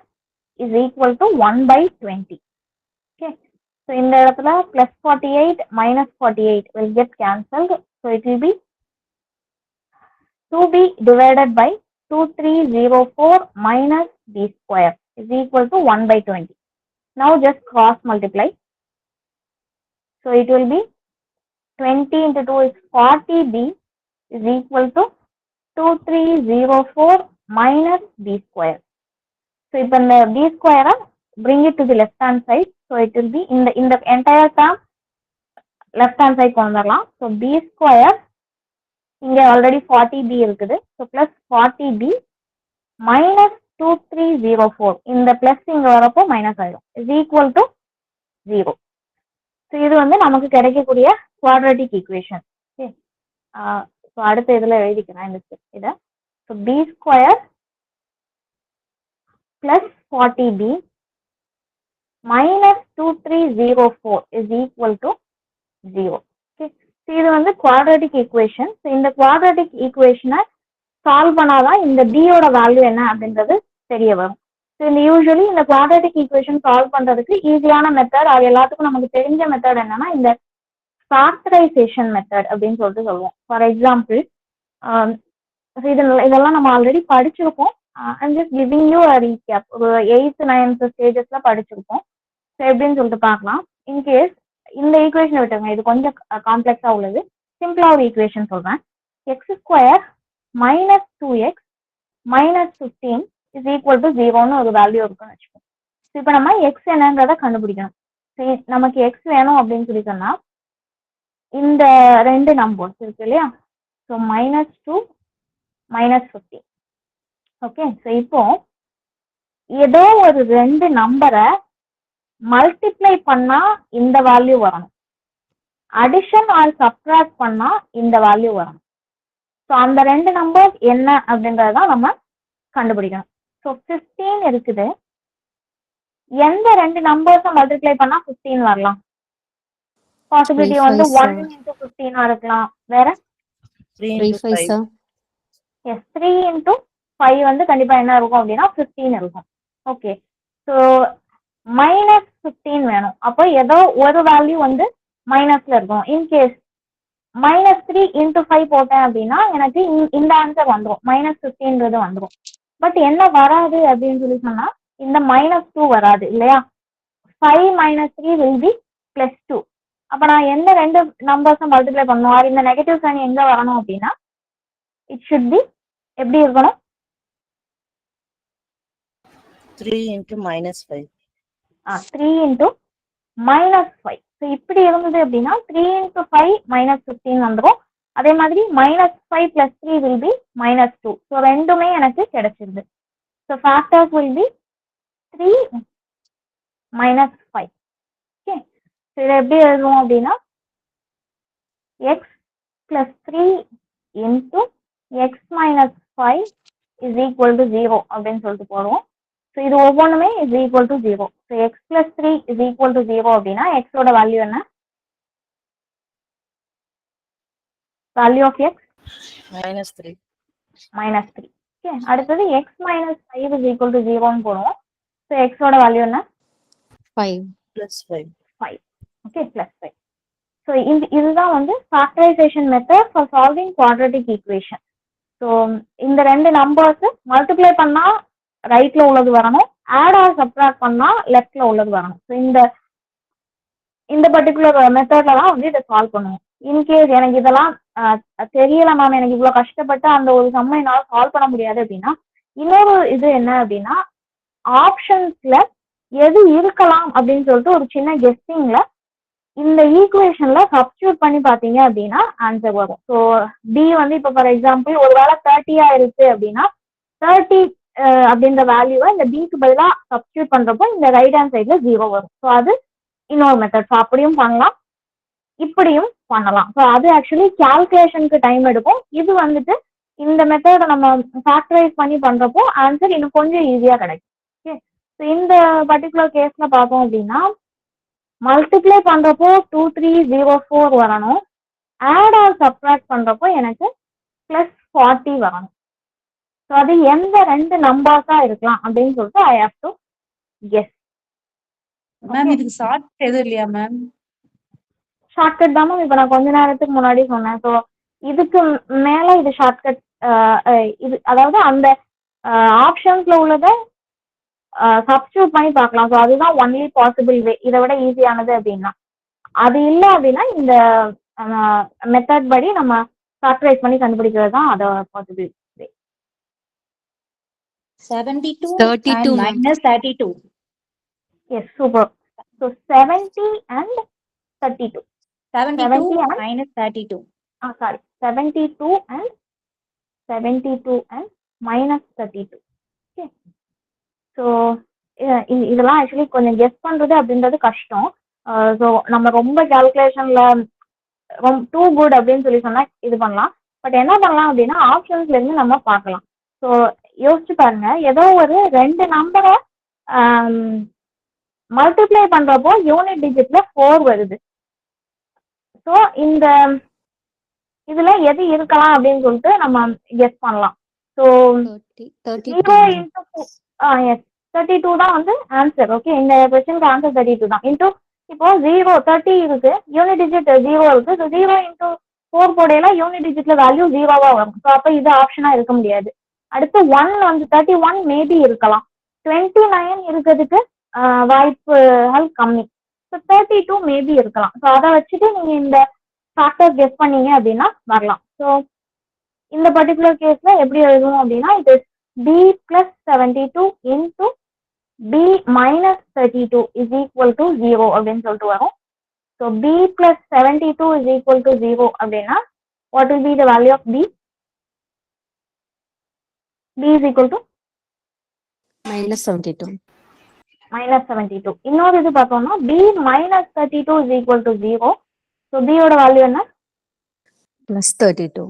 is equal to 1/20. Okay, so in the இடத்துல plus 48 minus 48 will get cancelled. So it will be 2B divided by 2304 minus B square is equal to 1/20. Now just cross multiply. So it will be 20 into 2 is 40B is equal to 2304 minus B square. So இப்போ இந்த B square bring it to the left hand side. So it will be in the entire term left hand side கொண்டு வரலாம். So B square இங்க already 40B இருக்குது. So plus 40B minus 2304 இந்த plus இங்க வரப்போ minus ஆயிடும் is equal to 0. So இது வந்து நமக்கு கிடைக்கக்கூடிய குவாட்ரட்டிக் ஈக்குவேஷன். ஓகே, ஸோ அடுத்த இதில் எழுதிக்கிறேன் இந்த இதை. So B square plus 40b minus 2304 is equal to 0. Okay. So இது வந்து quadratic equation. So இந்த quadratic equation சால்வ் பண்ணாதான் இந்த b ஓட வேல்யூ என்ன அப்படின்றது தெரிய வரும். ஸோ இந்த யூஸ்வலி இந்த quadratic equation சால்வ் பண்றதுக்கு ஈஸியான மெத்தட், அது எல்லாத்துக்கும் நமக்கு தெரிஞ்ச மெத்தட் என்னன்னா இந்த ஃபேக்டரைசேஷன் மெத்தட் அப்படின்னு சொல்லிட்டு சொல்லுவோம். ஃபார் எக்ஸாம்பிள் இதெல்லாம் நம்ம ஆல்ரெடி படிச்சிருக்கோம். I'm just giving you a recap. ஒரு 8th 9th ஸ்டேஜஸ்ல படிச்சிருக்கோம். ஸோ எப்படின்னு சொல்லிட்டு பார்க்கலாம். இன்கேஸ் இந்த ஈக்குவேஷன் விட்டுருங்க, இது கொஞ்சம் காம்ப்ளெக்ஸா உள்ளது. சிம்பிளா ஒரு ஈக்குவேஷன் சொல்றேன். X square minus 2x minus 15 is equal to 0ன்னு ஒரு வேல்யூ இருக்குன்னு வச்சுக்கோங்க. ஸோ இப்போ நம்ம எக்ஸ் என்னன்றதை கண்டுபிடிக்கணும். சரி, நமக்கு எக்ஸ் வேணும் அப்படின்னு சொல்லி சொன்னா இந்த ரெண்டு நம்பர்ஸ் இருக்கு இல்லையா? ஸோ -2 -15. ஓகே, ஸோ இப்போ ஏதோ ஒரு ரெண்டு நம்பரை மல்டிப்ளை பண்ணா இந்த வேல்யூ வரணும், அடிஷன் ஆர் சப்ட்ராக்ட் பண்ணா இந்த வேல்யூ வரணும். ஸோ அந்த ரெண்டு நம்பர்ஸ் என்ன அப்படின்றதான் நம்ம கண்டுபிடிக்கணும். ஸோ 15 இருக்குது. எந்த ரெண்டு நம்பர்ஸை மல்டிப்ளை பண்ணா 15 வரலாம்? பாசிபிலிட்டி வந்து 1 into 15 இருக்கலாம். வேற 3 into 5. எஸ், 3 into 5 வந்து கண்டிப்பா என்ன இருக்கும் அப்படின்னா 15 இருக்கும். ஓகே, ஸோ -15 வேணும். அப்போ ஏதோ ஒரு வேல்யூ வந்து மைனஸ்ல இருக்கும். இன்கேஸ் -3 into 5 போட்டேன் அப்படின்னா எனக்கு இந்த ஆன்சர் வந்துடும், -15ன்றது வந்துடும். பட் என்ன வராது அப்படின்னு சொல்லி சொன்னா இந்த -2 வராது இல்லையா? 5 - 3 will be +2. அப்ப நான் எந்த ரெண்டு நம்பர்ஸை மல்டிப்ளை பண்ணணும், ஆர் இந்த நெகட்டிவ் சைன் எங்க வரணும் அப்படின்னா இட் ஷுட் பி எப்படி இருக்கணும்? 3 into -5. 3 into -5. ஸோ இப்படி இருந்தது அப்படின்னா 3 into 5 -15 வந்துடும். அதே மாதிரி -5 + 3 will be -2. ஸோ ரெண்டுமே எனக்கு கிடைச்சிருது. So factors will be 3 -5. Okay, so இதை எப்படி எழுதுவோம் அப்படின்னா x + 3 into x - 5 is equal to 0 அப்படின்னு சொல்லிட்டு போடுவோம். ஸோ இது ஒவ்வொன்றுமே is equal to 0. So x + 3 is equal to 0 அப்படின்னா எக்ஸோட வேல்யூ என்ன? Value of x -3. -3. ஓகே, அடுத்தது x - 5 இஸ் ஈக்குவல் டு 0ன்னு போடுவோம். ஸோ எக்ஸோட வேல்யூ என்ன? 5. +5. 5. ஓகே, +5. ஸோ இதுதான் வந்து factorisation method for solving quadratic equation. So இந்த ரெண்டு நம்பர்ஸ் மல்டிப்ளை பண்ணா ரைட்ல உள்ளது வரணும், ஆட் ஆர் சப்ட்ராக்ட் பண்ணா லெஃப்ட்ல உள்ளது வரணும். ஸோ இந்த பர்டிகுலர் மெத்தட்ல தான் வந்து இதை சால்வ் பண்ணுவோம். இன்கேஸ் எனக்கு இதெல்லாம் தெரியல மேம், எனக்கு இவ்வளவு கஷ்டப்பட்டு அந்த ஒரு சம்மை என்னால் சால்வ் பண்ண முடியாது அப்படின்னா இன்னொரு இது என்ன அப்படின்னா ஆப்ஷன்ஸ்ல எது இருக்கலாம் அப்படின்னு சொல்லிட்டு ஒரு சின்ன கெஸ்டிங்ல இந்த ஈக்குவேஷன்ல சப்ஸ்டியூட் பண்ணி பாத்தீங்க அப்படின்னா ஆன்சர் வரும். ஸோ பி வந்து இப்போ ஃபார் எக்ஸாம்பிள் ஒருவேளை 30 இருக்கு அப்படின்னா 30 அப்படின்ற வேல்யூவை இந்த பிக்கு பதிலாக சப்ஸ்டியூட் பண்றப்போ இந்த ரைட் ஹேண்ட் சைட்ல 0 வரும். ஸோ அது இன்னொரு மெத்தட். ஸோ அப்படியும் பண்ணலாம், இப்படியும் பண்ணலாம். ஸோ அது ஆக்சுவலி கால்குலேஷனுக்கு டைம் எடுக்கும். இது வந்துட்டு இந்த மெத்தடை நம்ம ஃபேக்டரைஸ் பண்ணி பண்றப்போ ஆன்சர் இன்னும் கொஞ்சம் ஈஸியா கிடைக்கும். ஓகே, ஸோ இந்த பர்டிகுலர் கேஸ்ல பார்த்தோம் அப்படின்னா மல்டிப்ளை பண்றப்போ 2304 வரணும், ஆட் ஆர் சப்ட்ராக்ட் பண்றப்போ எனக்கு +40 வரணும். ஸோ அது எந்த ரெண்டு நம்பர்ஸா இருக்கலாம் அப்படின்னு சொல்லிட்டு I have to guess. Ma'am இதுக்கு ஷார்ட் எதுவும் இல்லையா மேம்? ஷார்ட்கட் தான் மேம் இப்போ நான் கொஞ்ச நேரத்துக்கு முன்னாடி சொன்னேன். ஸோ இதுக்கு மேல இது ஷார்ட்கட், இது அதாவது அந்த ஆப்ஷன்ஸ்ல உள்ளதை சப்ஸ்டியூட் பண்ணி பார்க்கலாம். ஸோ அதுதான் ஒன்லி பாசிபிள் வே. இதை விட ஈஸியானது அப்படின்னா அது இல்லை அப்படின்னா இந்த மெத்தட் படி நம்ம ஃபேக்டரைஸ் பண்ணி கண்டுபிடிக்கிறது தான் அதை possible way. 72 32 and ma'am. -32. Yes, super. So 70 and 32. 72 and -32. sorry, 72 and -32. Okay. So இதெல்லாம் ஆக்சுவலி கொஞ்சம் கெஸ் பண்றது அப்படின்றது கஷ்டம். ஸோ நம்ம ரொம்ப கால்குலேஷன்ல டூ குட் அப்படின்னு சொல்லி சொன்னா இது பண்ணலாம். பட் என்ன பண்ணலாம் அப்படின்னா ஆப்ஷன்ஸ்ல இருந்து நம்ம பார்க்கலாம். ஸோ யோசிச்சு பாருங்க, ஏதோ ஒரு ரெண்டு நம்பரை மல்டிப்ளை பண்றப்போ யூனிட் டிஜிட்ல 4 வருது. ஸோ இந்த இதுல எது இருக்கலாம் அப்படின்னு சொல்லிட்டு நம்ம கெஸ் பண்ணலாம். ஸோ 0 இன்டூ எஸ் 32 தான் வந்து ஆன்சர். ஓகே, இந்த கொஸ்டினுக்கு ஆன்சர் 32 தான். இன்டூ இப்போ 30 இருக்கு, யூனிட் டிஜிட் 0 இருக்கு. ஸோ 0 இன்டூ 4 போடையில யூனிட் டிஜிட்ல வேல்யூ 0வா வரும். ஸோ அப்போ இது ஆப்ஷனா இருக்க முடியாது. அடுத்து 1 வந்து 31 மேபி இருக்கலாம். 29 இருக்கிறதுக்கு வாய்ப்புகள் கம்மி. ஸோ 32 மேபி இருக்கலாம். ஸோ அதை வச்சுட்டு நீங்க இந்த ஃபேக்டர் கெஸ் பண்ணீங்க அப்படின்னா வரலாம். ஸோ இந்த பர்டிகுலர் கேஸ்ல எப்படி எழுதுவோம் அப்படின்னா இது b plus 72 into b minus 32 is equal to 0 அப்படின்னு சொல்லிட்டு வரும். So b plus 72 is equal to 0 அப்படின்னா what will be the value of b? b is equal to -72. minus 72. இன்னொரு இது பார்த்தோம்னா b minus 32 is equal to 0. So b ஓட value என்ன? +32.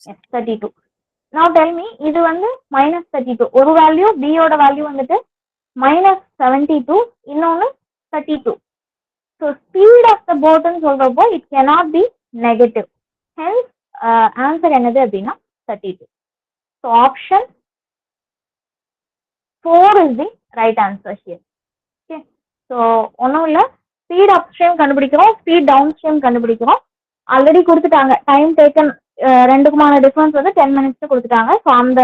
Yes, 32. Now tell me, இது வந்து minus 32. ஒரு value b ஓட வேல்யூ வந்துட்டு minus 72, இன்னொன்னு 32. So speed of the boat ன்னு சொல்றப்போ it cannot be negative. Hence answer என்னது அப்படின்னா 32. So option 4 is the right answer here. Okay. So ஒன்றும் இல்லை, ஸ்பீட் அப்ஸ்ட்ரீம் கண்டுபிடிக்கிறோம், ஸ்பீட் டவுன் ஸ்ட்ரீம் கண்டுபிடிக்கிறோம். ஆல்ரெடி கொடுத்துட்டாங்க, டைம் டேக்கன் ரெண்டுக்குமான டிஃபரன்ஸ் வந்து 10 minutes கொடுத்துட்டாங்க. ஸோ அந்த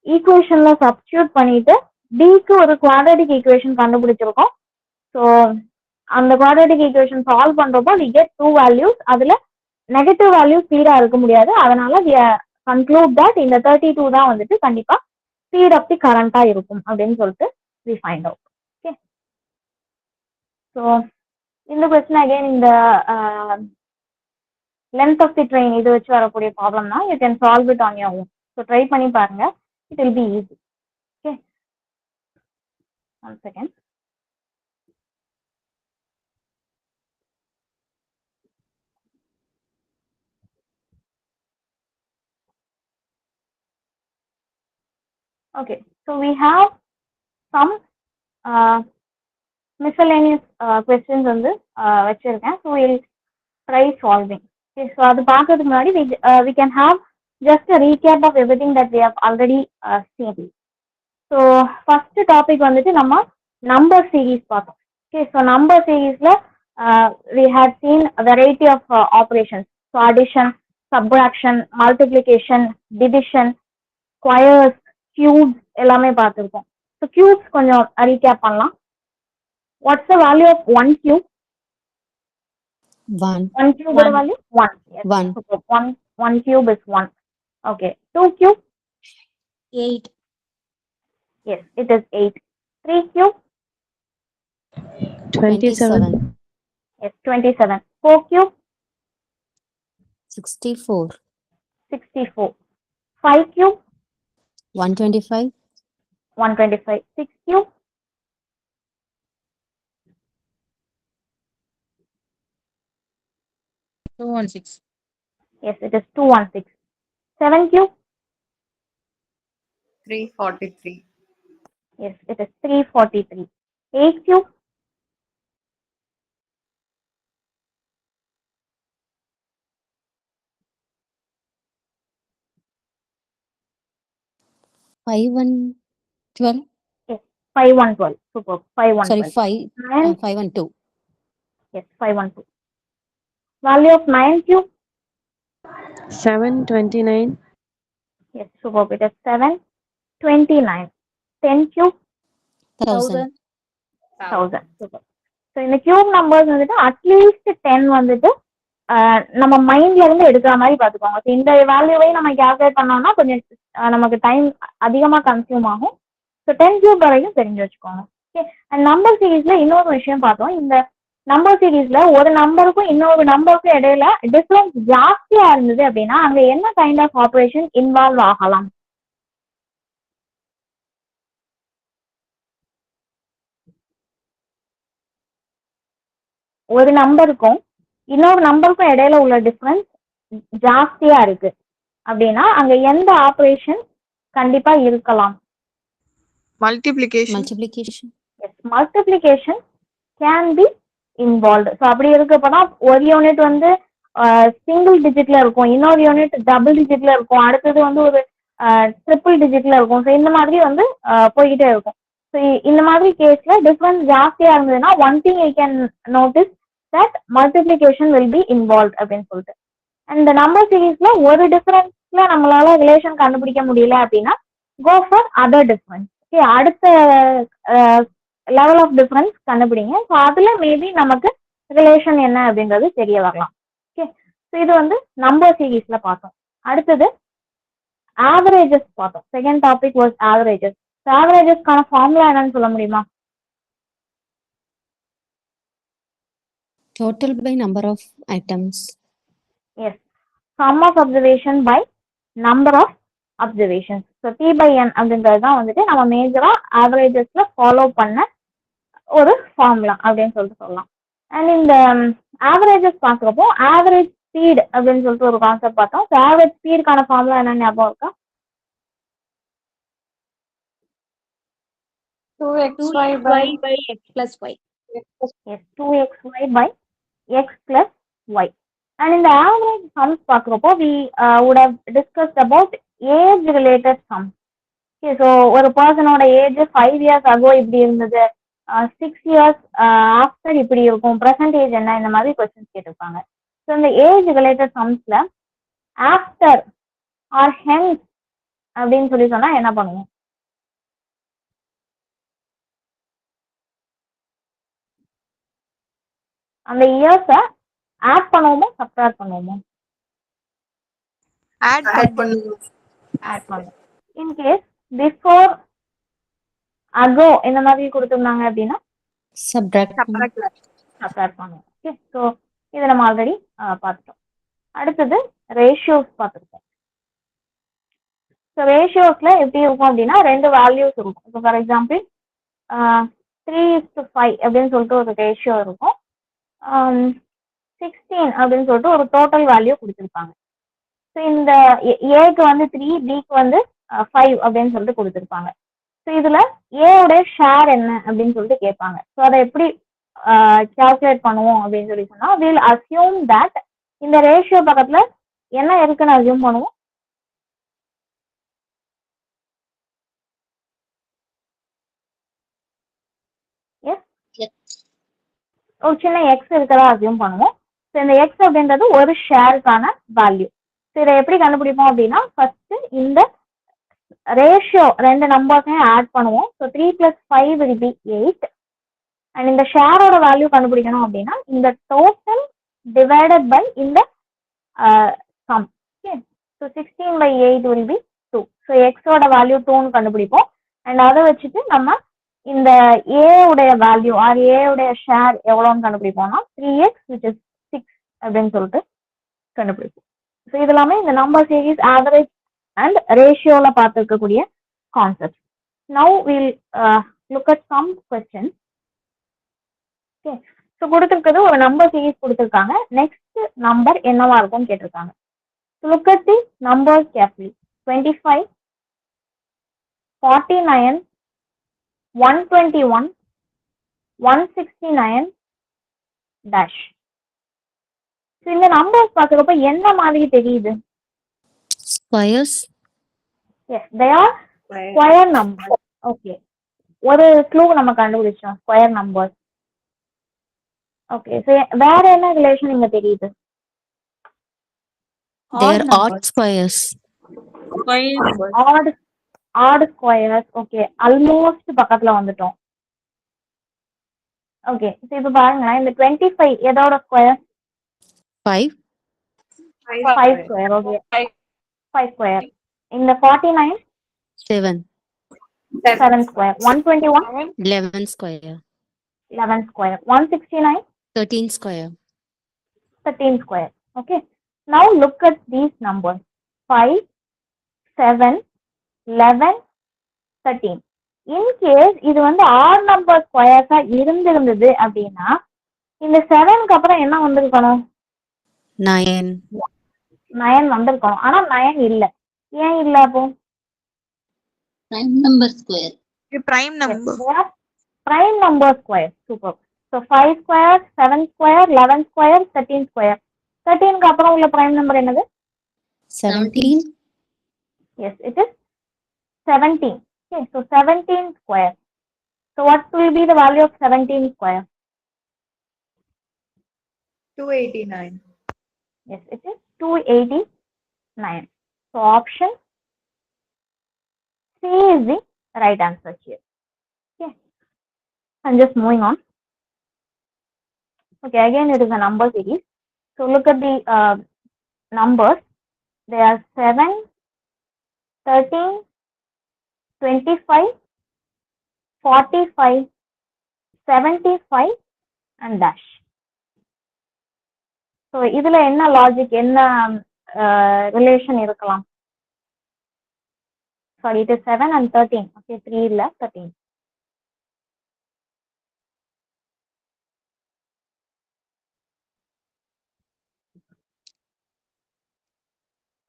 ஈக்குவேஷன்ல சப்ஸ்டியூட் பண்ணிட்டு டிக்கு ஒரு குவாட்ரேட்டிக் ஈக்குவேஷன் கண்டுபிடிச்சிருக்கோம். ஸோ அந்த குவாட்ரேட்டிக் ஈக்குவேஷன் சால்வ் பண்றப்போ we get two values. அதுல நெகட்டிவ் வேல்யூ ஸ்பீடா இருக்க முடியாது. அதனால we conclude that இந்த 32 தான் வந்துட்டு கண்டிப்பா ஸ்பீட் ஆஃப் தி கரண்டா இருக்கும் அப்படின்னு சொல்லிட்டு we find out. Okay, so இந்த கொஸ்டின் அகைன் இந்த length of the train இது வச்சு வரக்கூடிய ப்ராப்ளம் தான். You can solve it on your own. So try பண்ணி பாருங்க, it will be easy. Okay, one second. Okay, so we have some miscellaneous questions வந்து வச்சிருக்கேன். So we'll try solving. Okay, so அது பார்க்கறதுக்கு முன்னாடி we can have just a recap of everything that we have already seen. So first topic வந்துட்டு நம்ம number series பார்த்தோம். Okay, so number seriesல we had seen a variety of operations. So addition, subtraction, multiplication, division, squares, cubes எல்லாமே பார்த்துருக்கோம். So cubes கொஞ்சம் recap பண்ணலாம். What's the value of 1 cube? 1. 1 cube ஓட value 1. Yes. 1. So 1 cube is 1. Okay. 2 cube? 8. Yes, it is 8. 3 cube? 27. Yes, 27. 4 cube? 64. 64. 5 cube? 125. 125. 6 cube? 216. Yes, it is 216. 7 cube? 343. Yes, it is 343. 8 cube? 512. Yes, 5112. Super. 5112. Sorry, 5. 512. Yes, 512. Value of 9 cube? 729. Yes, super. It is 729. 10 cube? 1000. 1000. Super. So in the cube numbers வந்துட்டு at least 10 வந்துட்டு நம்ம மைண்ட்ல இருந்து எடுக்கிற மாதிரி பார்த்துக்கோங்க. So இந்த வேல்யூவை நம்ம கேல்குலேட் பண்ணோம்னா கொஞ்சம் நமக்கு டைம் அதிகமாக கன்சியூம் ஆகும். ஸோ 10 கியூப் வரைக்கும் தெரிஞ்சு வச்சுக்கோங்க. ஓகே, அண்ட் நம்பர் சீரீஸ்ல இன்னொரு விஷயம் பார்த்தோம். இந்த நம்பர் சீரீஸ்ல ஒரு நம்பருக்கும் இன்னொரு நம்பருக்கும் இடையில டிஃபரன்ஸ் ஜாஸ்தியா இருந்தது அப்படின்னா அங்க என்ன கைண்ட் ஆஃப் ஆப்ரேஷன் இன்வால்வ் ஆகலாம்? ஒரு நம்பருக்கும் இன்னொரு நம்பருக்கும் இடையில உள்ள டிஃபரன்ஸ் ஜாஸ்தியா இருக்கு அப்படின்னா அங்க எந்த ஆபரேஷன் கண்டிப்பா இருக்கலாம்? multiplication, multiplication, multiplication can be involved. So அப்படி இருக்கப்பதான் ஒரு யூனிட் வந்து சிங்கிள் டிஜிட்ல இருக்கும், இன்னொரு யூனிட் டபுள் டிஜிட்ல இருக்கும், அடுத்தது வந்து ஒரு ட்ரிபிள் டிஜிட்ல இருக்கும். ஸோ இந்த மாதிரி வந்து போய்கிட்டே இருக்கும். ஸோ இந்த மாதிரி கேஸ்ல டிஃபரன்ஸ் ஜாஸ்தியா இருந்ததுன்னா one thing I can notice that multiplication will be involve அப்படின்னு சொல்லிட்டு. அண்ட் நம்பர் சீரீஸ்ல ஒரு டிஃபரன்ஸ்ல நம்மளால ரிலேஷன் கண்டுபிடிக்க முடியல அப்படின்னா go for other difference. Okay, அடுத்த லெவல் ஆஃப் டிஃபரன்ஸ் கண்டுபிடிங்க. ஸோ அதுல மேபி நமக்கு ரிலேஷன் என்ன அப்படின்றது தெரிய வரலாம். ஓகே, ஸோ இது வந்து நம்பர் சீரீஸ்ல பார்த்தோம். அடுத்தது ஆவரேஜஸ் பார்த்தோம். Second topic was averages. ஆவரேஜஸ்க்கான ஃபார்முலா என்னன்னு சொல்ல முடியுமா? total by number of items. Yes, sum of observation by number of observations. So T by N அப்படின்றது தான் வந்துட்டு நம்ம மேஜரா ஆவரேஜஸ்ல ஃபாலோ பண்ண ஒரு ஃபார்முலா அப்படின்னு சொல்லிட்டு சொல்லலாம். அண்ட் இந்த ஆவரேஜஸ் பார்க்குறப்போ ஆவரேஜ் ஸ்பீட் அப்படின்னு சொல்லிட்டு ஒரு கான்செப்ட் பார்த்தோம். ஸோ ஆவரேஜ் ஸ்பீடுக்கான ஃபார்முலா என்ன ஞாபகம் இருக்கா? 2xy by x plus y. Yes, 2xy by x plus y. And in the average sums பார்க்குறப்போ we would have discussed about age related sums. Okay, so ஒரு பர்சனோட age 5 years ago இப்படி இருந்தது, 6 years after இப்படி இருக்கும், present age என்ன, இந்த மாதிரி questions கேட்டிருப்பாங்க. ஸோ இந்த ஏஜ் ரிலேட்டட் சம்ஸ்ல ஆஃப்டர் ஆர் ஹென்ஸ் அப்படின்னு சொல்லி சொன்னா என்ன பண்ணுவோம்? அந்த இயர்ஸை ஆட் பண்ணுவோமோ சப்ட்ராக்ட் பண்ணுவோமோ? add பண்ணுவோம். ஆட் பண்ணுவோம். இன்கேஸ் பிஃபோர் அகோ இந்த மாதிரி கொடுத்துருந்தாங்க அப்படின்னா subtract, சப்ட்ராக்ட் பண்ணுவோம். ஓகே, ஸோ இதை நம்ம ஆல்ரெடி பார்த்துட்டோம். அடுத்தது ரேஷியோஸ் பார்த்துருக்கோம். ஸோ ரேஷியோஸ்ல எப்படி இருக்கும் அப்படின்னா ரெண்டு வேல்யூஸ் இருக்கும். இப்போ ஃபார் எக்ஸாம்பிள் 3:5 அப்படின்னு சொல்லிட்டு ஒரு ரேஷியோ இருக்கும், 16 அப்படின்னு சொல்லிட்டு ஒரு டோட்டல் வேல்யூ கொடுத்துருப்பாங்க. ஸோ இந்த ஏக்கு வந்து 3, பிக்கு வந்து 5 அப்படின்னு சொல்லிட்டு கொடுத்துருப்பாங்க. ஸோ இதுல ஏவோட ஷேர் என்ன அப்படின்னு சொல்லிட்டு கேட்பாங்க. ஸோ அதை எப்படி கால்குலேட் பண்ணுவோம் அப்படின்னு சொல்லி சொன்னா வில் அசியூம் தட் இந்த ரேஷியோ பக்கத்துல என்ன இருக்குன்னு அசியூம் பண்ணுவோம்? ஒரு சின்ன எக்ஸ் இருக்கிறதா அசியூம் பண்ணுவோம். ஸோ இந்த எக்ஸ் அப்படின்றது ஒரு ஷேருக்கான வேல்யூ. ஸோ இதை எப்படி கண்டுபிடிப்போம் அப்படின்னா ஃபர்ஸ்ட் இந்த ரேஷியோ ரெண்டு நம்பர்ஸையும் ஆட் பண்ணுவோம். So 3 + 5 will be 8. அண்ட் இந்த ஷேரோட வேல்யூ கண்டுபிடிக்கணும் அப்படின்னா இந்த டோட்டல் டிவைடட் பை இந்த sum. Okay, so 16/8 will be 2. So எக்ஸோட வேல்யூ 2ன்னு கண்டுபிடிப்போம். அண்ட் அதை வச்சுட்டு நம்ம இந்த ஏ உடைய வேல்யூ ஆர் ஏ உடைய ஷேர் எவ்வளோன்னு கண்டுபிடிப்போம்னா 3x which is 6 அப்படின்னு சொல்லிட்டு கண்டுபிடிப்போம். ஸோ இது எல்லாமே இந்த நம்பர் சீரீஸ் ஆவரேஜ் அண்ட் ரேஷியோல பார்த்துருக்கக்கூடிய concept. Now will look at some question. Okay, so கொடுத்துருக்கிறது ஒரு நம்பர் சீரீஸ் கொடுத்துருக்காங்க. நெக்ஸ்ட் நம்பர் என்னவா இருக்கும்னு கேட்டிருக்காங்க. Look at the number carefully. 25, 49, 121, 169 dash. So இந்த நம்பர்ஸ் பார்க்குறப்ப என்ன மாதிரி தெரியுது? squares, Yes, they are square numbers. Okay, ஒரு க்ளூ நம்ம கண்டுபிடிச்சோம், ஸ்கொயர் நம்பர்ஸ். ஓகே, ஸோ வேற என்ன ரிலேஷன் இங்க தெரியுது? they are odd squares, odd squares. Okay, almost பக்கத்துல வந்துட்டோம். ஓகே, ஸோ இப்போ பாருங்களேன், இந்த 25 எதோட ஸ்கொயர்? 5, 5 ஸ்கொயர். Okay, 5 square. இந்த 49 7, 7 square. 121 11 square, 11 square. 169 13 square, 13 square. Okay, now look at these numbers 5, 7, 11, 13. In case இது வந்து ஆட் நம்பர் ஸ்கொயர்ஸா இருந்திருந்தது அப்படின்னா இந்த 7க்கு அப்புறம் என்ன வந்திருக்கணும்? 9. 9 வந்திருக்கணும். ஆனா 9 இல்ல. ஏன் இல்ல அப்போ? Prime number square. Prime number. They are prime number square. Super. So 5 square, 7 square, 11 square, 13 square. 13 க்கு அப்புறம் உள்ள prime number என்னது? 17. Yes, it is 17. Okay, so 17 square. So what will be the value of 17 square? 289. Yes, it is 289. So option C is the right answer here. Okay, I'm just moving on. Okay, again it is a number series. So look at the numbers. They are 7, 13, 25, 45, 75 and dash. So இதுல என்ன logic, என்ன relation இருக்கலாம்? Sorry, it is 7 and 13. Okay, 3 இல்ல 13.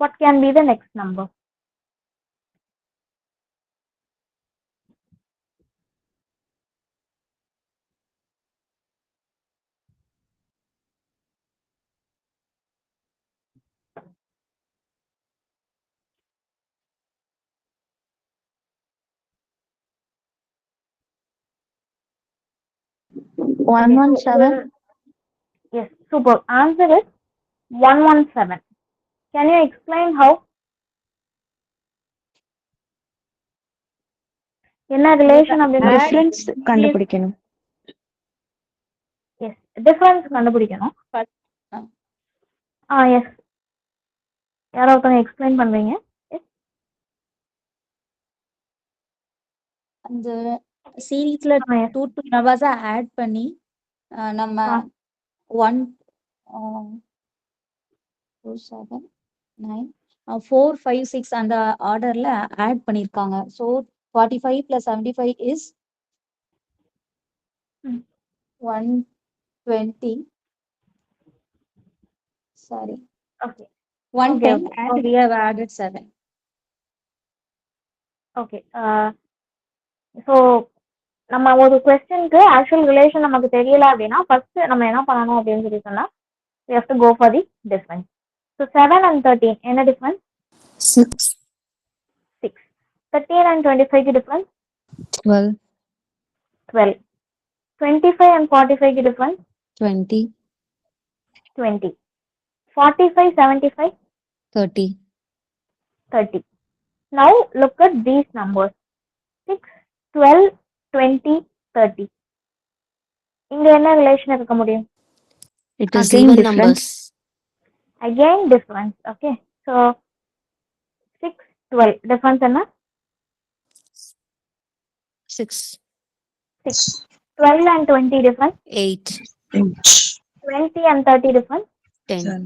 What can be the next number? One one seven. Yes, super. Answer is 117. Can you explain how? என்ன relation அப்படின்னா? Difference கண்டுபிடிக்கணும். Yes, difference கண்டுபிடிக்கணும். Yes. யாரோ ஒருத்தங்க எக்ஸ்பிளைன் பண்றீங்க? அந்த சீரீஸ்ல Yes. 2 நம்பர்ஸ் ஆட் பண்ணி நம்ம 1 2 7 9 4 5 6 அந்த ஆர்டர்ல ஆட் பண்ணிருக்காங்க. So 45 plus 75 is 120. Sorry, Okay. 110 okay. and we have added 7. Okay. So நம்ம ஒரு கொஸ்டினுக்கு ஆக்சுவல் ரிலேஷன் நமக்கு தெரியல அப்படின்னா ஃபர்ஸ்ட் நம்ம என்ன பண்ணணும் அப்படின்னு சொல்லி சொன்னா we have to go for the difference. So 7 and 13 என்ன difference? 6. 6. 13 and 25 க்கு difference? 12. 12. 25 and 45 க்கு difference? 20. 20. 45, 75? 30. 30. Now look at these numbers. 6, 12, 20, 30. இங்க என்ன ரிலேஷன் இருக்க முடியும்? It is Again even difference. numbers. Again difference. Okay. So 6, 12. Difference என்ன? 6. 6. 12 and 20 difference? 8. 20 and 30 difference? 10.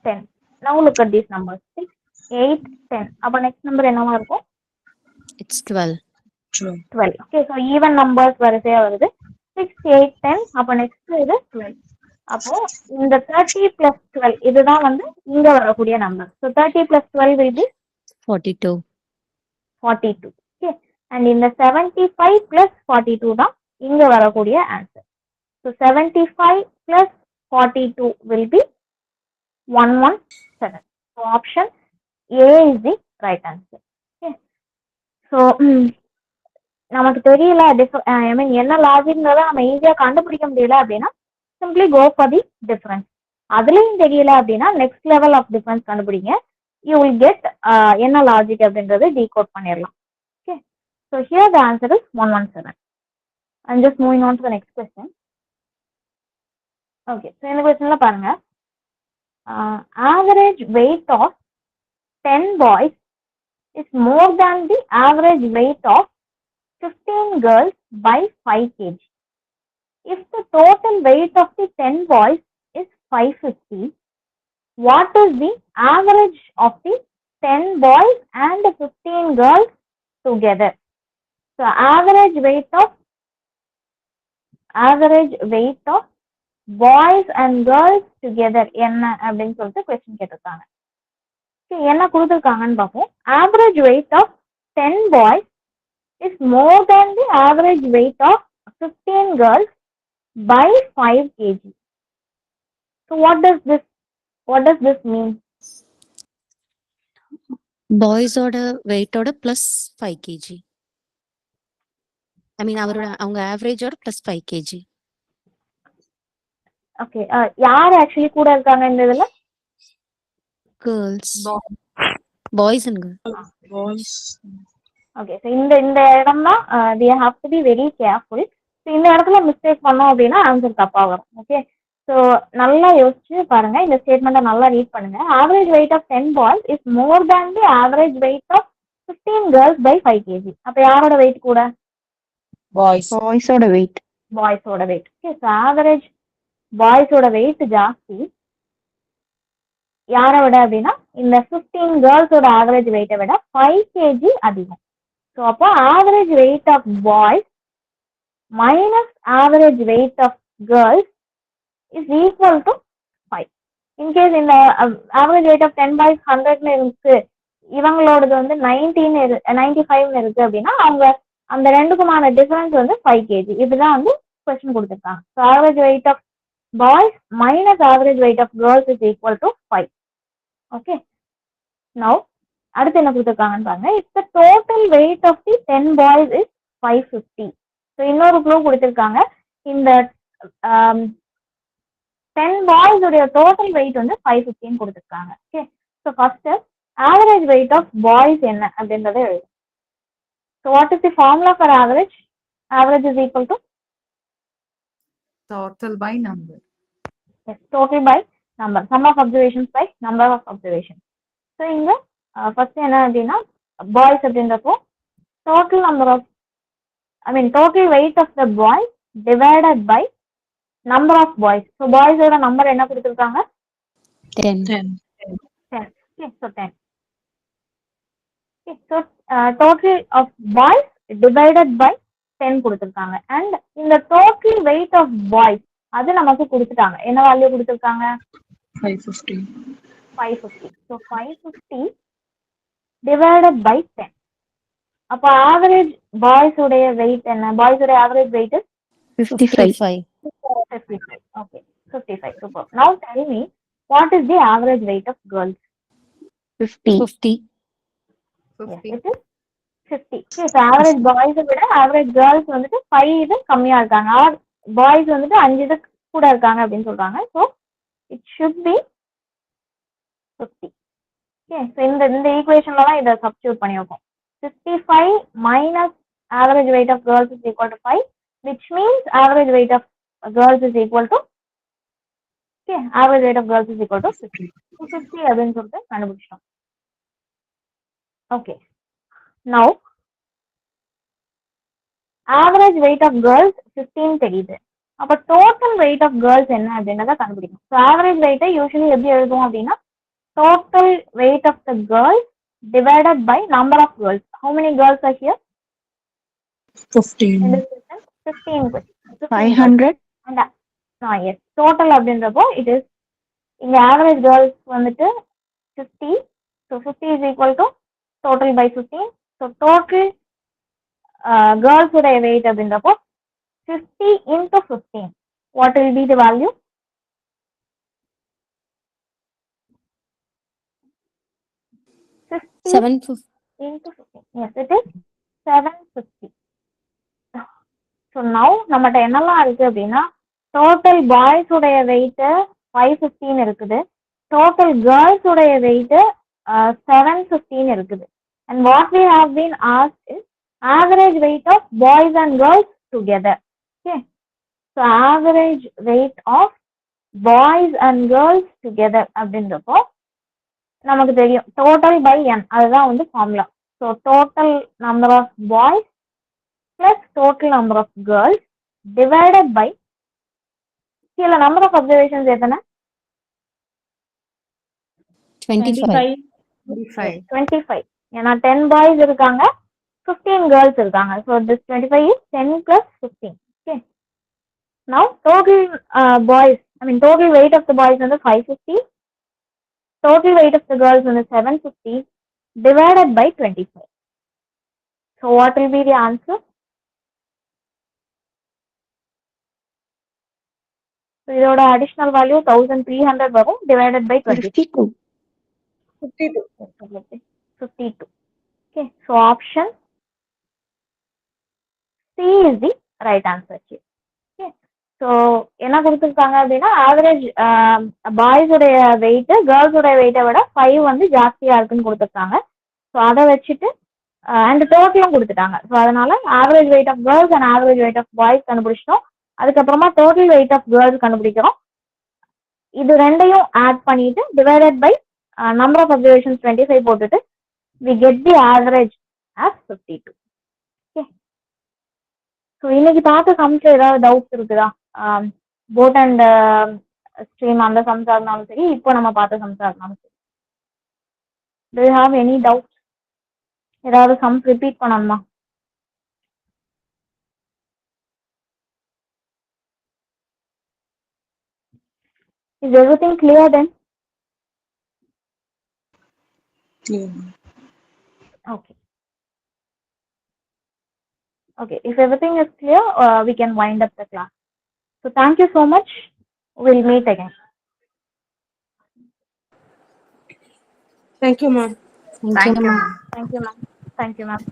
10. Now look at these numbers. 6, 8, 10. அப்ப next number என்னவா இருக்கும்? It's 12. 12. Okay, so even numbers வரிசையா வருது. 6, 8, 10. அப்ப next இது 12. அப்போ இந்த 30 plus 12 இதுதான் வந்து இங்க வரக்கூடிய number. So 30 plus 12 will be 42. 42. Okay, and இந்த 75 plus 42 தான் இங்க வரக்கூடிய answer. So 75 plus 42 will be 117. So option A is the right answer. Okay, so நமக்கு தெரியல ஐ மீன் என்ன லாஜிக்ன்றத நம்ம ஈஸியா கண்டுபிடிக்க முடியல அப்படின்னா simply go for the difference. அதுலயும் தெரியல அப்படின்னா நெக்ஸ்ட் லெவல் ஆஃப் டிஃபரன்ஸ் கண்டுபிடிங்க. யூ வில் கெட் என்ன லாஜிக் அப்படின்றது டீகோட் பண்ணிடலாம். Okay, so here the answer is 117. I'm just moving on to the next question. Okay, so இந்த கொஸ்டின்ல பாருங்க, average weight of 10 boys is more than the average weight of 15 girls by 5 kg. If the total weight of the 10 boys is 550, what is the average of the 10 boys and 15 girls together? So average weight of boys and girls together என்ன அப்படின்னு சொல்லிட்டு question கேட்டிருக்காங்க. என்ன கொடுத்துருக்காங்கன்னு பார்ப்போம். Average weight of 10 boys is more than the average weight of 15 girls by 5 kg. So what does this mean? பாய்ஸோட வெயிட்டோட plus 5 kg. I mean அவங்க ஆவரேஜோட பிளஸ் 5 kg. ஓகே, யார் ஆக்சுவலி கூட இருக்காங்க இந்த இதுல? Girls, boys and girls. Boys. Okay, so இந்த இடம் தான் we have to be very careful. So இந்த இடத்துல மிஸ்டேக் பண்ணோம் அப்படின்னா ஆன்சர் தப்பா வரும். ஓகே, ஸோ நல்லா யோசிச்சு பாருங்க, இந்த ஸ்டேட்மெண்ட்டை நல்லா ரீட் பண்ணுங்க. Average weight of 10 boys is more than the average weight of 15 girls by 5 kg. அப்ப யாரோட வெயிட் கூட? Boys. பாய்ஸோட வெயிட். பாய்ஸோட வெயிட். ஓகே, ஸோ ஆவரேஜ் பாய்ஸோட வெயிட் ஜாஸ்தி யாரை விட அப்படின்னா இந்த 15 கேர்ள்ஸோட ஆவரேஜ் வெயிட்டை விட 5 kg அதிகம். ஸோ அப்போ average weight of boys minus average weight of girls is equal to 5. In case இந்த ஆவரேஜ் வெயிட் ஆஃப் 10 பாய்ஸ் 100ன்னு இருக்கு, இவங்களோடது வந்து 95 இருக்கு அப்படின்னா அவங்க அந்த ரெண்டுக்குமான டிஃபரன்ஸ் வந்து 5 kg. இதுதான் வந்து கொஸ்டின் கொடுத்துருக்காங்க. So average weight of boys minus average weight of girls is equal to 5. Okay, now அடுத்து என்ன கொடுத்துருக்காங்கன்னு பாருங்க. It's the total weight of the 10 boys is 550. So இன்னொரு க்ளூ கொடுத்துருக்காங்க. இந்த 10 பாய்ஸ் உடைய டோட்டல் வெயிட் வந்து 550 கொடுத்துருக்காங்க. Okay, so first average weight of boys என்ன அப்படின்றத எழுதும். So what is the formula for average? Average is equal to Total by number. total by number, sum of observations by number of observations. So இங்க first என்ன அப்படின்னா boys அப்படின்றப்போ total number of total weight of the boys divided by number of boys. So பாய்ஸோட number என்ன கொடுத்துருக்காங்க? 10. 10. 10. Okay, so 10. Okay, so total of boys divided by 10 கொடுத்துருக்காங்க. And இந்த total weight of boys அது நமக்கு கொடுத்துட்டாங்க. என்ன வேல்யூ கொடுத்துருக்காங்க? 550. 550. So 550 divided by 10. அப்போ ஆவரேஜ் பாய்ஸ் உடைய வெயிட் என்ன? பாய்ஸ் உடைய average weight 55. 55. Okay, 55. Super. Now tell me, what is the average weight of girls? 50. 50. Yes, 50. it is 50. Yes, average boys விட average girls வந்துட்டு 5 இது கம்மியா இருக்காங்க. ஆர் பாய்ஸ் வந்துட்டு 5 இது கூட இருக்காங்க அப்படின்னு சொல்றாங்க. So it should be 50. Okay, so இந்த ஈக்குவேஷன்ல தான் இதை சப்ஸ்டியூட் பண்ணி வைப்போம். 55 minus average weight of girls is equal to 5, which means average weight of girls is equal to average weight of girls is equal to 50. 50 அப்படின்னு சொல்லிட்டு கண்டுபிடிச்சிட்டோம். Okay, now average weight of girls 15 தெரியுது. அப்ப total weight of girls என்ன அப்படின்றத கண்டுபிடிக்கணும். So average வெயிட்டை usually எப்படி எழுதுவோம் அப்படின்னா total weight of the girls divided by number of girls. How many girls are here? 15. In this question, 15 questions. 500. And yes, total அப்படின்றப்போ it is இங்க average girls வந்துட்டு 50. So 50 is equal to total by 15. So total girls உடைய weight அப்படின்றப்போ 50 into 15. What will be the value? 750. Into 15. Yes, it is 750. So now நம்மகிட்ட என்னெல்லாம் இருக்கு அப்படின்னா total boys உடைய வெயிட் 515 இருக்குது, டோட்டல் கேர்ள்ஸ் உடைய வெயிட் 715 இருக்குது. And what we have been asked is average weight of boys and girls together. Okay, so average weight of boys and girls together அப்படின்றப்போ நமக்கு தெரியும் டோட்டல் பை n, அதுதான் வந்து formula. So total number of boys plus total number of girls divided by கீழே number of observations எத்தனை? 25. 25. ஏன்னா 10 boys இருக்காங்க, 15 girls இருக்காங்க. So this 25 is 10 plus 15. Okay, now total boys I mean, total weight of the boys is 550. Total weight of the girls is 750 divided by 25. So what will be the answer? So இதோட additional value 1300 வரும் divided by 25. 52. 52. 52. Okay, so option C is the right answer here. Okay, so என்ன கொடுத்துருக்காங்க அப்படின்னா average boys உடைய wait girls உடைய வெயிட்டை விட 5 வந்து ஜாஸ்தியா இருக்குன்னு கொடுத்துருக்காங்க. ஸோ அதை வச்சுட்டு அண்ட் டோட்டலும் கொடுத்துட்டாங்க. ஸோ அதனால average weight of girls and average weight of boys கண்டுபிடிச்சிட்டோம். அதுக்கப்புறமா டோட்டல் வெயிட் ஆஃப் கேர்ள்ஸ் கண்டுபிடிக்கிறோம். இது ரெண்டையும் ஆட் பண்ணிட்டு divided by number of observations 25 போட்டுட்டு we get the average as 52. Okay. So இன்னைக்கு பார்த்த சம்ஸ்ல ஏதாவது டவுட்ஸ் இருக்குதா? போட் அண்ட் ஸ்ட்ரீம் அந்த சம்ஸா இருந்தாலும் சரி, இப்போ நம்ம பார்த்த சம்ஸா இருந்தாலும் சரி. Do you have any doubts? ஏதாவது சம்ஸ் ரிப்பீட் பண்ணணுமா? Is everything clear then? Clear. Okay. Okay, if everything is clear, we can wind up the class. So thank you so much. We'll meet again. Thank you, ma'am. Thank you, ma'am. Thank you, ma'am. Thank you, ma'am.